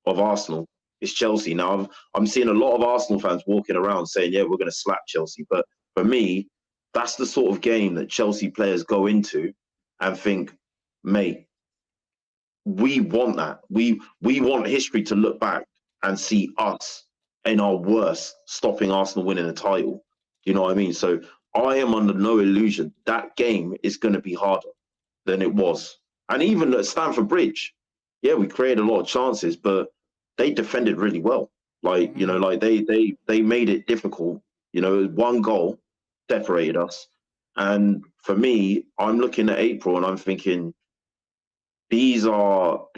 of Arsenal, it's Chelsea. Now, I'm seeing a lot of Arsenal fans walking around saying, yeah, we're going to slap Chelsea. But for me, that's the sort of game that Chelsea players go into and think, mate, we want that. We want history to look back and see us in our worst stopping Arsenal winning a title. You know what I mean? So I am under no illusion that game is going to be harder than it was. And even at Stamford Bridge, yeah, we created a lot of chances, but they defended really well. Like, you know, like they made it difficult. You know, 1 goal separated us. And for me, I'm looking at April and I'm thinking these are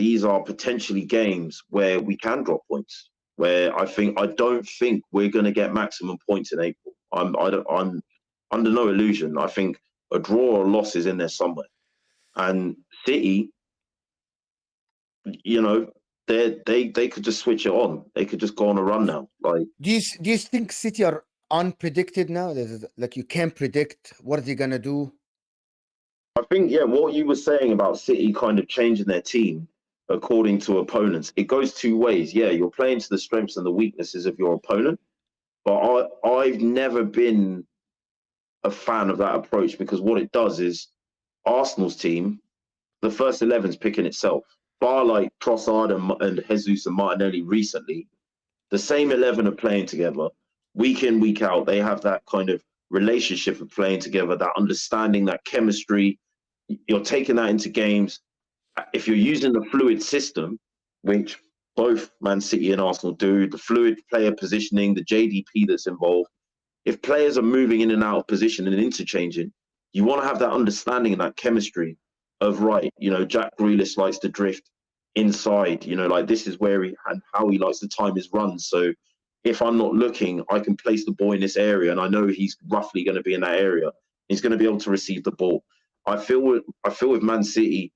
potentially games where we can drop points. Where I don't think we're going to get maximum points in April. I'm under no illusion. I think a draw or a loss is in there somewhere. And City, you know, they could just switch it on. They could just go on a run now. Like, Do you think City are unpredicted now? Like you can't predict what are they gonna do? I think, yeah, what you were saying about City kind of changing their team according to opponents, it goes 2 ways. Yeah, you're playing to the strengths and the weaknesses of your opponent, but I've never been a fan of that approach because what it does is Arsenal's team, the first 11's picking itself. Bar like Trossard and Jesus and Martinelli recently, the same 11 are playing together week in, week out. They have that kind of relationship of playing together, that understanding, that chemistry. You're taking that into games. If you're using the fluid system, which both Man City and Arsenal do, the fluid player positioning, the JDP that's involved, if players are moving in and out of position and interchanging, you want to have that understanding and that chemistry of, right, you know, Jack Grealish likes to drift inside, you know, like this is where he and how he likes to time his runs. So if I'm not looking, I can place the ball in this area and I know he's roughly going to be in that area. He's going to be able to receive the ball. I feel with Man City,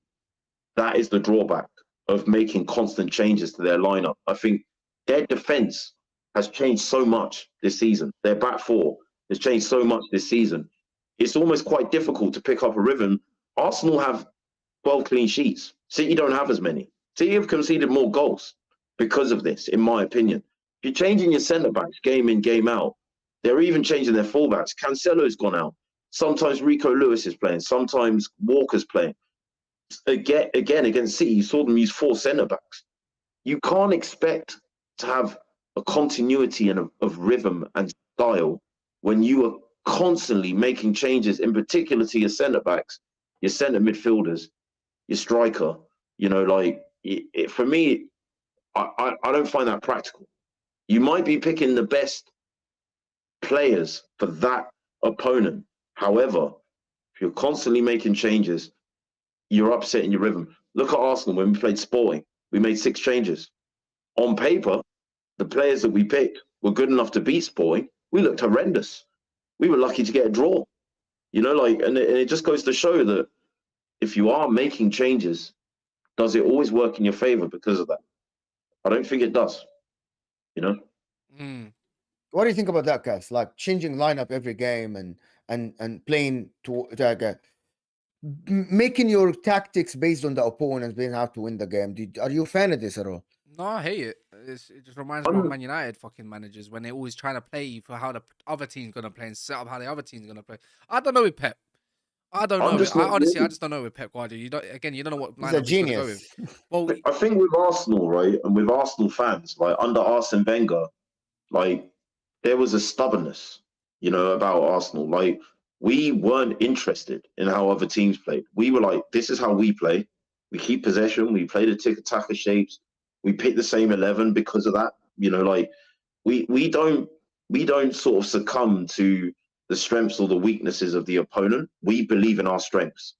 that is the drawback of making constant changes to their lineup. I think their defense has changed so much this season. Their back four has changed so much this season. It's almost quite difficult to pick up a rhythm. Arsenal have 12 clean sheets. City don't have as many. City have conceded more goals because of this, in my opinion. If you're changing your centre-backs game in, game out, they're even changing their full-backs. Cancelo's gone out. Sometimes Rico Lewis is playing. Sometimes Walker's playing. Again, against City, you saw them use 4 centre-backs. You can't expect to have a continuity and of rhythm and style when you are constantly making changes, in particular to your centre-backs, your centre midfielders, your striker. You know, like, for me, I don't find that practical. You might be picking the best players for that opponent. However, if you're constantly making changes, you're upsetting your rhythm. Look at Arsenal when we played Sporting. We made 6 changes. On paper, the players that we picked were good enough to beat Sporting. We looked horrendous. We were lucky to get a draw. You know, like, and it just goes to show that if you are making changes, does it always work in your favor because of that? I don't think it does. You know? What do you think about that, Kas? Like changing lineup every game and playing to like making your tactics based on the opponents, being how to win the game. Are you a fan of this at all? No, I hate it. It just reminds me of Man United fucking managers when they're always trying to play for how the other team's gonna play and set up how the other team's gonna play. I don't know with Pep. I don't I'm know. just I not honestly, I really. just don't know with Pep Guardiola. You don't know what He's a lineup he's going to go with. genius. Well, I think with Arsenal, right, and with Arsenal fans, like under Arsene Wenger, like there was a stubbornness, about Arsenal. Like we weren't interested in how other teams played. We were like, this is how we play. We keep possession. We play the tiki-taka shapes. We pick the same 11 because of that. Like we don't sort of succumb to the strengths or the weaknesses of the opponent. We believe in our strengths.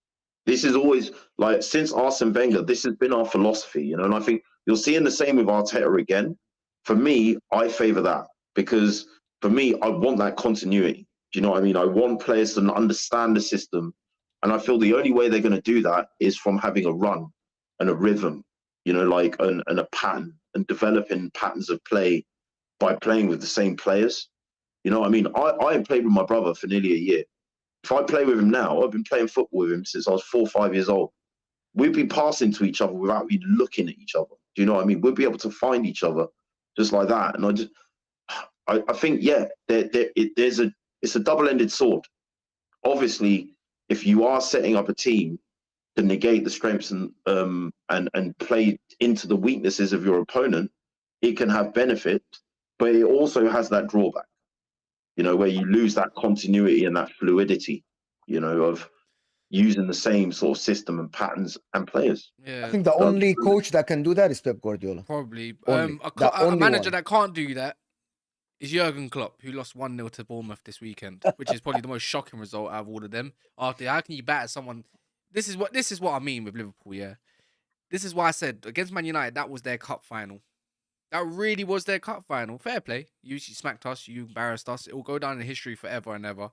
This is always like since Arsene Wenger, this has been our philosophy, and I think you're seeing the same with Arteta again. For me, I favour that because for me, I want that continuity. Do you know what I mean? I want players to understand the system, and I feel the only way they're going to do that is from having a run and a rhythm, like and a pattern and developing patterns of play by playing with the same players. You know what I mean? I have played with my brother for nearly a year. If I play with him now, I've been playing football with him since I was 4 or 5 years old. We'd be passing to each other without even looking at each other. Do you know what I mean? We'd be able to find each other just like that. And I think, yeah, it's a double-ended sword. Obviously, if you are setting up a team to negate the strengths and play into the weaknesses of your opponent, it can have benefit, but it also has that drawback. Where you lose that continuity and that fluidity, of using the same sort of system and patterns and players. I yeah, think the only coach that can do that is Pep Guardiola. probably. Only. A Only manager one. that can't do that is Jurgen Klopp, who lost 1-0 to Bournemouth this weekend, which is probably the most shocking result out of all of them. After how can you batter someone? This is what I mean with Liverpool. Yeah, this is why I said against Man United that was their cup final. That really was their cup final. Fair play. You smacked us. You embarrassed us. It will go down in history forever and ever.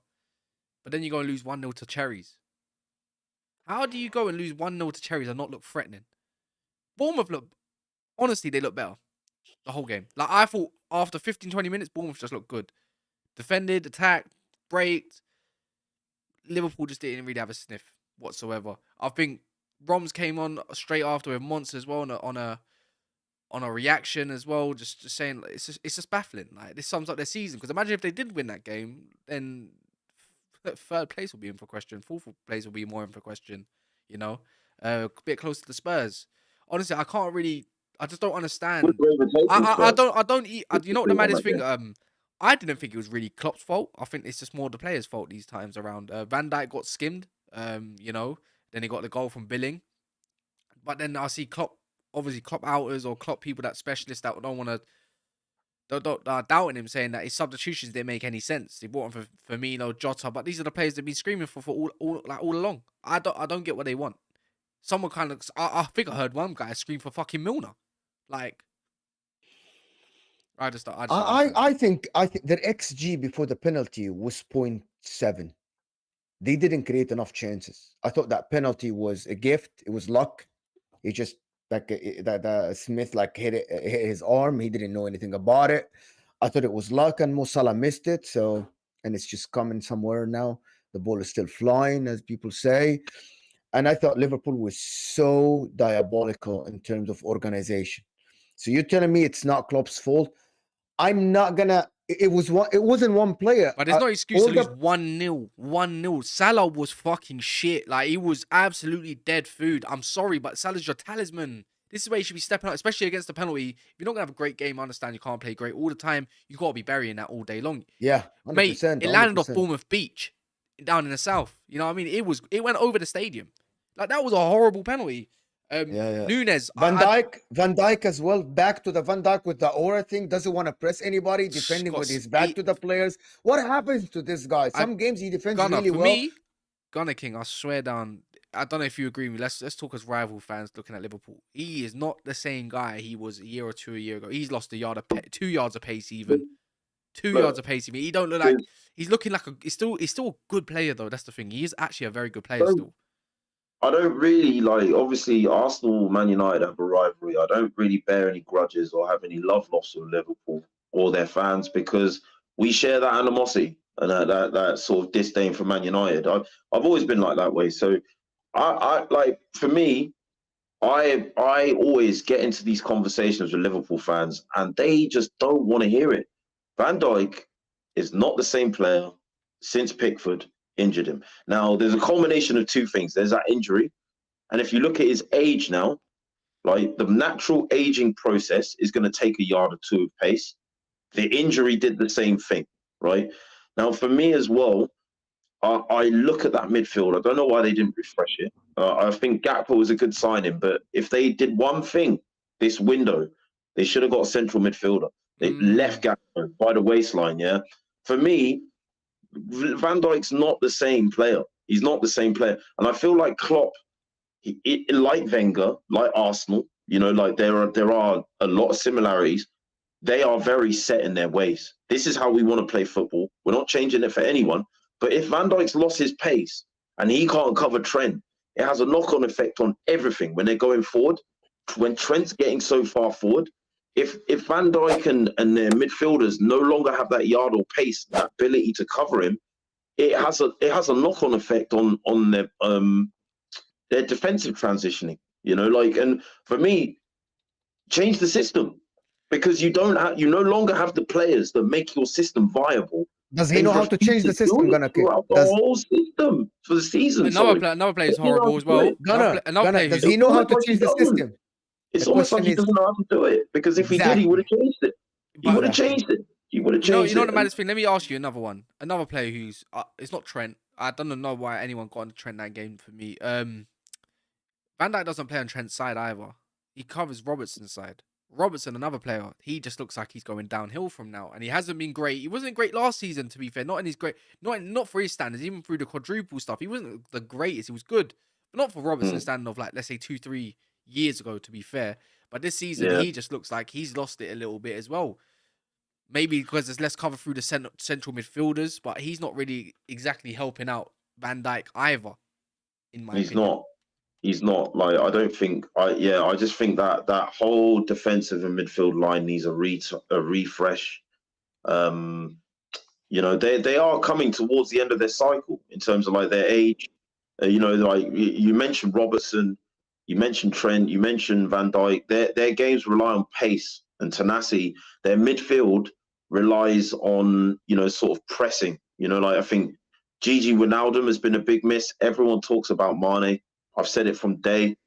But then you go and lose 1-0 to Cherries. How do you go and lose 1-0 to Cherries and not look threatening? Bournemouth honestly, they look better the whole game. Like I thought after 15, 20 minutes, Bournemouth just looked good. Defended, attacked, braked. Liverpool just didn't really have a sniff whatsoever. I think Roms came on straight after with Monts as well on a reaction as well, just saying like, it's just baffling. Like this sums up their season. Because imagine if they did win that game, then third place will be in for question. Fourth place will be more in for question. A bit close to the Spurs. Honestly, I just don't understand. I don't. You know what the maddest thing? I didn't think it was really Klopp's fault. I think it's just more the players' fault these times around. Van Dijk got skimmed. Then he got the goal from Billing. But then I see Klopp. Obviously, Klopp outers or Klopp people that specialists that don't want to doubting him, saying that his substitutions didn't make any sense. He brought on for Firmino, Jota, but these are the players they've been screaming for all along. I don't get what they want. Someone kind of, I think I heard one guy scream for fucking Milner. Like, I think their XG before the penalty was 0.7. They didn't create enough chances. I thought that penalty was a gift. It was luck. He just that Smith hit his arm. He didn't know anything about it. I thought it was luck, and Mo Salah missed it. So, and it's just coming somewhere now. The ball is still flying, as people say. And I thought Liverpool was so diabolical in terms of organization. So you're telling me it's not Klopp's fault? I'm not gonna. It wasn't one player. But there's no excuse to lose 1-0. 1-0. Salah was fucking shit. Like, he was absolutely dead food. I'm sorry, but Salah's your talisman. This is where you should be stepping up, especially against the penalty. If you're not going to have a great game, I understand you can't play great all the time. You got to be burying that all day long. Yeah, 100%, mate, it landed 100%. off Bournemouth Beach down in the south. You know what I mean? It went over the stadium. Like, that was a horrible penalty. Nunes. Van Dijk as well. Back to the Van Dijk with the aura thing. Doesn't want to press anybody, defending with his back to the players. What happens to this guy? Some games he defends really well. For me, Gunner King, I swear down. I don't know if you agree with me. Let's talk as rival fans looking at Liverpool. He is not the same guy he was a year or two ago. He's lost 2 yards of pace even. 2 yards of pace even. He don't look like he's looking like he's still a good player though. That's the thing. He is actually a very good player still. I don't really obviously Arsenal, Man United have a rivalry. I don't really bear any grudges or have any love lost with Liverpool or their fans because we share that animosity and that sort of disdain for Man United. I've always been like that way. So I for me, I always get into these conversations with Liverpool fans and they just don't want to hear it. Van Dijk is not the same player since Pickford. injured him. Now, there's a culmination of two things. There's that injury. And if you look at his age now, like the natural aging process is going to take a yard or two of pace. The injury did the same thing, right? Now, for me as well, I look at that midfield. I don't know why they didn't refresh it. I think Gabriel was a good signing, but if they did one thing this window, they should have got a central midfielder. They left Gabriel by the waistline, yeah? For me, Van Dijk's not the same player. He's not the same player. And I feel like Klopp, like Wenger, like Arsenal, you know, like there are a lot of similarities. They are very set in their ways. This is how we want to play football. We're not changing it for anyone. But if Van Dijk's lost his pace and he can't cover Trent, it has a knock-on effect on everything when they're going forward. When Trent's getting so far forward, if Van Dijk and their midfielders no longer have that yard or pace, that ability to cover him, it has a knock-on effect on their defensive transitioning. You know, like, and for me, change the system because you no longer have the players that make your system viable. Does he know how to change the system, Gunnar? The whole system for the season. Another player is horrible as well. Gunnar, does he know how to change the system? It's almost like he doesn't know how to do it because if he did, he would have changed it. He would have changed it. He would have changed it. You know the maddest thing? Let me ask you another one. Another player who's it's not Trent. I don't know why anyone got on Trent that game for me. Van Dijk doesn't play on Trent's side either. He covers Robertson's side. Robertson, another player, he just looks like he's going downhill from now, and he hasn't been great. He wasn't great last season, to be fair. Not in his great, not for his standards. Even through the quadruple stuff, he wasn't the greatest. He was good, but not for Robertson's standard of, like, let's say 2-3 years ago, to be fair. But this season, he just looks like he's lost it a little bit as well. Maybe because there's less cover through the central midfielders, but he's not really exactly helping out Van Dijk either. In my opinion. He's not. Like, I don't think. I just think that whole defensive and midfield line needs a refresh. You know, they are coming towards the end of their cycle in terms of, like, their age. You know, like you mentioned Robertson, you mentioned Trent, you mentioned Van Dijk. Their games rely on pace and tenacity. Their midfield relies on, you know, sort of pressing. You know, like, I think Gigi Wijnaldum has been a big miss. Everyone talks about Mane. I've said it from day.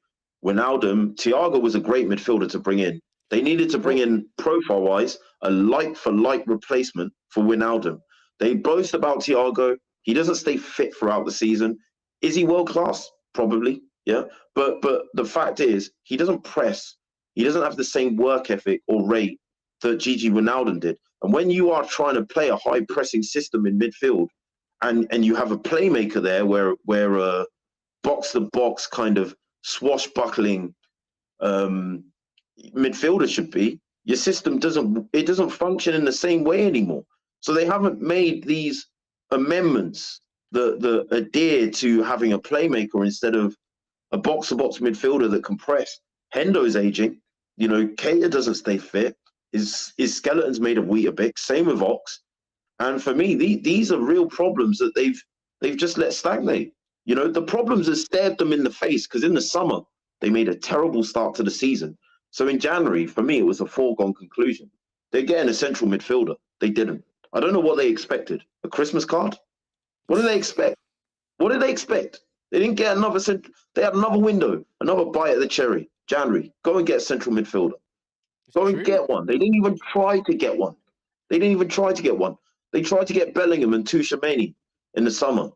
Wijnaldum, Thiago was a great midfielder to bring in. They needed to bring in, profile-wise, a like-for-like replacement for Wijnaldum. They boast about Thiago. He doesn't stay fit throughout the season. Is he world-class? Probably, yeah. But the fact is, he doesn't press. He doesn't have the same work ethic or rate that Gigi Wijnaldum did. And when you are trying to play a high-pressing system in midfield, and you have a playmaker there where box-to-box kind of swashbuckling midfielder should be, your system doesn't function in the same way anymore. So they haven't made these amendments that adhere to having a playmaker instead of a box-to-box midfielder that can press. Hendo's aging. You know, Keita doesn't stay fit. His skeleton's made of Weetabix. Same with Ox. And for me, these are real problems that they've just let stagnate. You know, the problems have stared them in the face because in the summer, they made a terrible start to the season. So in January, for me, it was a foregone conclusion. They're getting a central midfielder. They didn't. I don't know what they expected. A Christmas card? What did they expect? What did they expect? They didn't get another central. They had another window, another bite at the cherry. January, go and get a central midfielder. Go and get one. They didn't even try to get one. They They tried to get Bellingham and Tuchemani in the summer.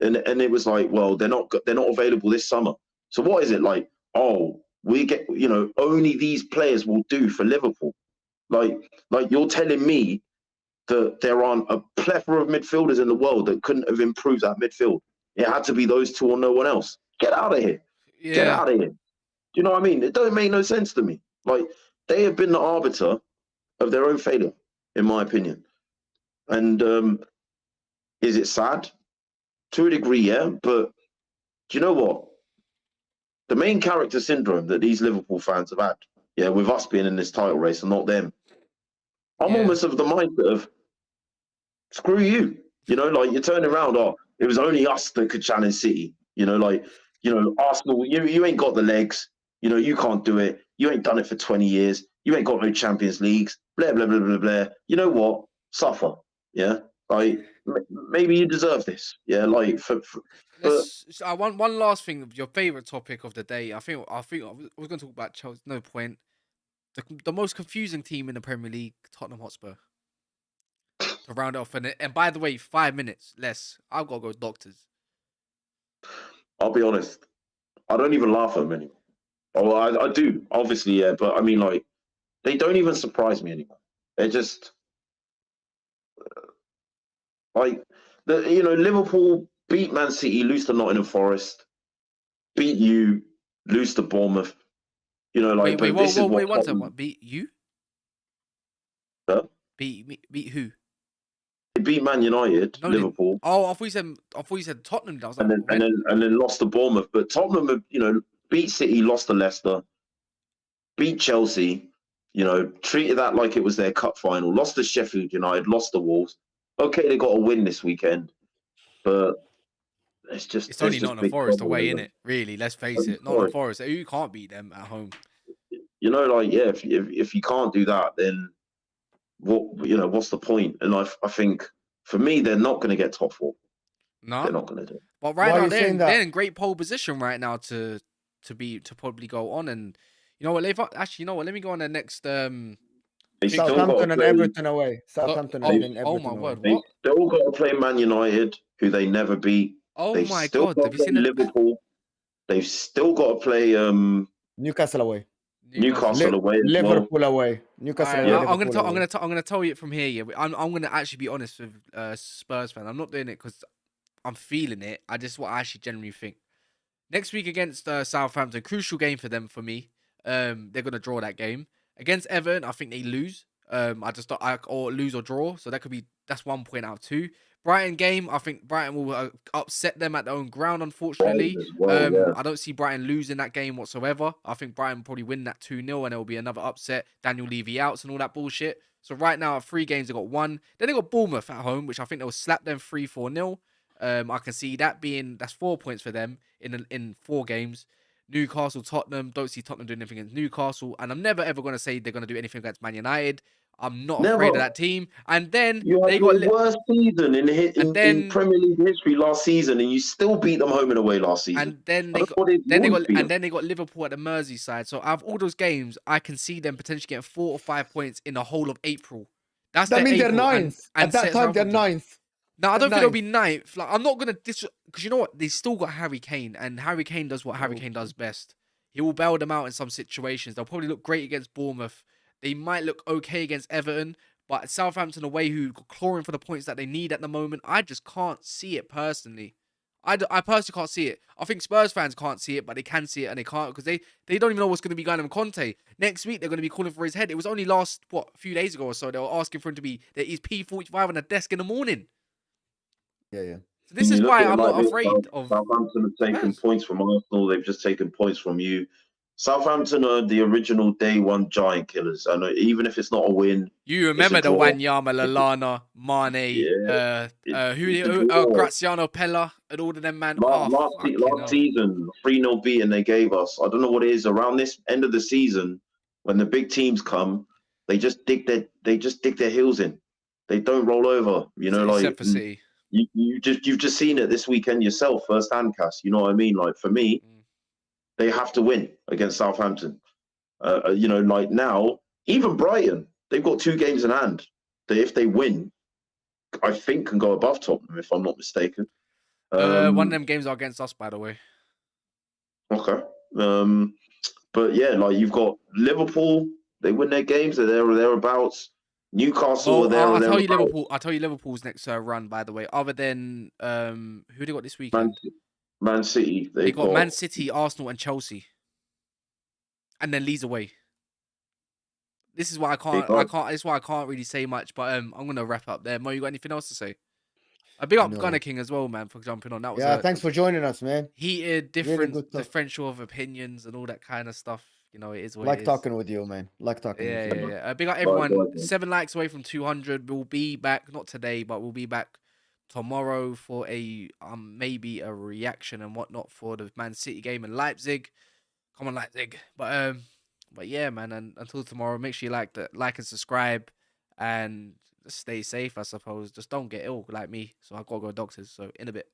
And it was like, well, they're not available this summer. So what is it like? Oh, we get, you know, only these players will do for Liverpool. Like you're telling me that there aren't a plethora of midfielders in the world that couldn't have improved that midfield. It had to be those two or no one else. Get out of here. Yeah. Get out of here. Do you know what I mean? It doesn't make no sense to me. Like, they have been the arbiter of their own failure, in my opinion. And is it sad? To a degree, yeah. But do you know what? The main character syndrome that these Liverpool fans have had, yeah, with us being in this title race and not them, I'm almost of the mindset of, screw you. You know, like, you're turning around, oh, it was only us that could challenge City. You know, like, you know, Arsenal, you ain't got the legs. You know, you can't do it. You ain't done it for 20 years. You ain't got no Champions Leagues. Blah, blah, blah, blah, blah. You know what? Suffer. Yeah? Like maybe you deserve this. Yeah, like but One last thing of your favorite topic of the day. I think I was going to talk about Chelsea. No point. The most confusing team in the Premier League, Tottenham Hotspur. To round it off, and by the way, 5 minutes less. I've got to go doctors. I'll be honest, I don't even laugh at them anymore. Oh, I do, obviously, yeah, but I mean, like, they don't even surprise me anymore. They're just like Liverpool beat Man City, lose to Nottingham Forest, beat you, lose to Bournemouth. Like, wait, but this is wait, what one second. What, beat you? Huh? Beat who? They beat Man United, No, Liverpool. I thought you said Tottenham. I was like, and then lost to Bournemouth. But Tottenham, beat City, lost to Leicester, beat Chelsea. Treated that like it was their cup final. Lost to Sheffield United, lost to Wolves. Okay, they got a win this weekend, but it's only Nottingham Forest away, innit? Really, let's face it. Nottingham Forest, you can't beat them at home. If you can't do that, then what's the point? And I think for me, they're not going to get top 4. No, they're not going to do it. But right now they're in great pole position right now to probably go on. And you know what? Let me go on the next. Southampton and Everton away. Southampton and Everton. Oh my word! They What? still got to play Man United, who they never beat. Oh They've my still God! got Have to you play seen Liverpool? They've still got to play Newcastle away. Newcastle away. Liverpool away. Newcastle away. I'm gonna tell you it from here. Yeah, I'm gonna actually be honest with Spurs fan. I'm not doing it because I'm feeling it. I just what I actually genuinely think. Next week against Southampton, crucial game for them. For me, they're gonna draw that game against Everton. I think they lose. Or lose or draw. So that's 1 point out of 2. Brighton game, I think Brighton will upset them at their own ground, unfortunately. I don't see Brighton losing that game whatsoever. I think Brighton will probably win that 2-0 and it will be another upset. Daniel Levy outs and all that bullshit. So right now, at 3 games, they got 1. Then they got Bournemouth at home, which I think they'll slap them 3-4-0. I can see that's 4 points for them in 4 games. Newcastle, Tottenham. Don't see Tottenham doing anything against Newcastle. And I'm never, ever going to say they're going to do anything against Man United. I'm not afraid of that team. And then they got the worst season in Premier League history last season, and you still beat them home and away last season. And then they got Liverpool at the Merseyside. So out of all those games, I can see them potentially getting 4 or 5 points in the whole of April. That means they're 9th. At that time, they're 9th. No, I don't think they'll be 9th. Like, I'm not gonna because you know what? They still got Harry Kane, and Harry Kane does what Harry Kane does best. He will bail them out in some situations. They'll probably look great against Bournemouth. They might look okay against Everton, but Southampton away, who got clawing for the points that they need at the moment, I just can't see it personally. I personally can't see it. I think Spurs fans can't see it, but they can see it and they can't because they don't even know what's going to be going on with Conte. Next week, they're going to be calling for his head. It was only a few days ago or so, they were asking for him to be, that he's P45 on the desk in the morning. Yeah. So this is why I'm not afraid of... Southampton have taken points from Arsenal. They've just taken points from you. Southampton are the original day 1 giant killers. I know, even if it's not a win. You remember the Wanyama, Lallana, Mane, Graziano Pella, and all of them, man. Last season, 3-0 beating they gave us. I don't know what it is. Around this end of the season, when the big teams come, they just dig their heels in. They don't roll over. Except for City. You've just seen it this weekend yourself, firsthand, Kas. You know what I mean? Like, for me, they have to win against Southampton. Like now, even Brighton, they've got 2 games in hand. If they win, I think can go above Tottenham, if I'm not mistaken. One of them games are against us, by the way. Okay. But yeah, like you've got Liverpool, they win their games, they're there or thereabouts. Newcastle are there. I'll tell you Liverpool's next run, by the way. Other than who they got this weekend? Man City. They got Man City, Arsenal, and Chelsea, and then Leeds away. This is why I can't. This is why I can't really say much. But I'm gonna wrap up there. Mo, you got anything else to say? A big up Gunner King as well, man, for jumping on. That was thanks for joining us, man. Heated, differential of opinions and all that kind of stuff. It is what it is. Talking with you, man. Talking with you. Yeah. Big up everyone. 7 likes away from 200. We'll be back, not today, but we'll be back tomorrow for a maybe a reaction and whatnot for the Man City game in Leipzig. Come on, Leipzig. But yeah, man. And until tomorrow, make sure you like and subscribe, and stay safe, I suppose. Just don't get ill like me. So I gotta go to doctors. So in a bit.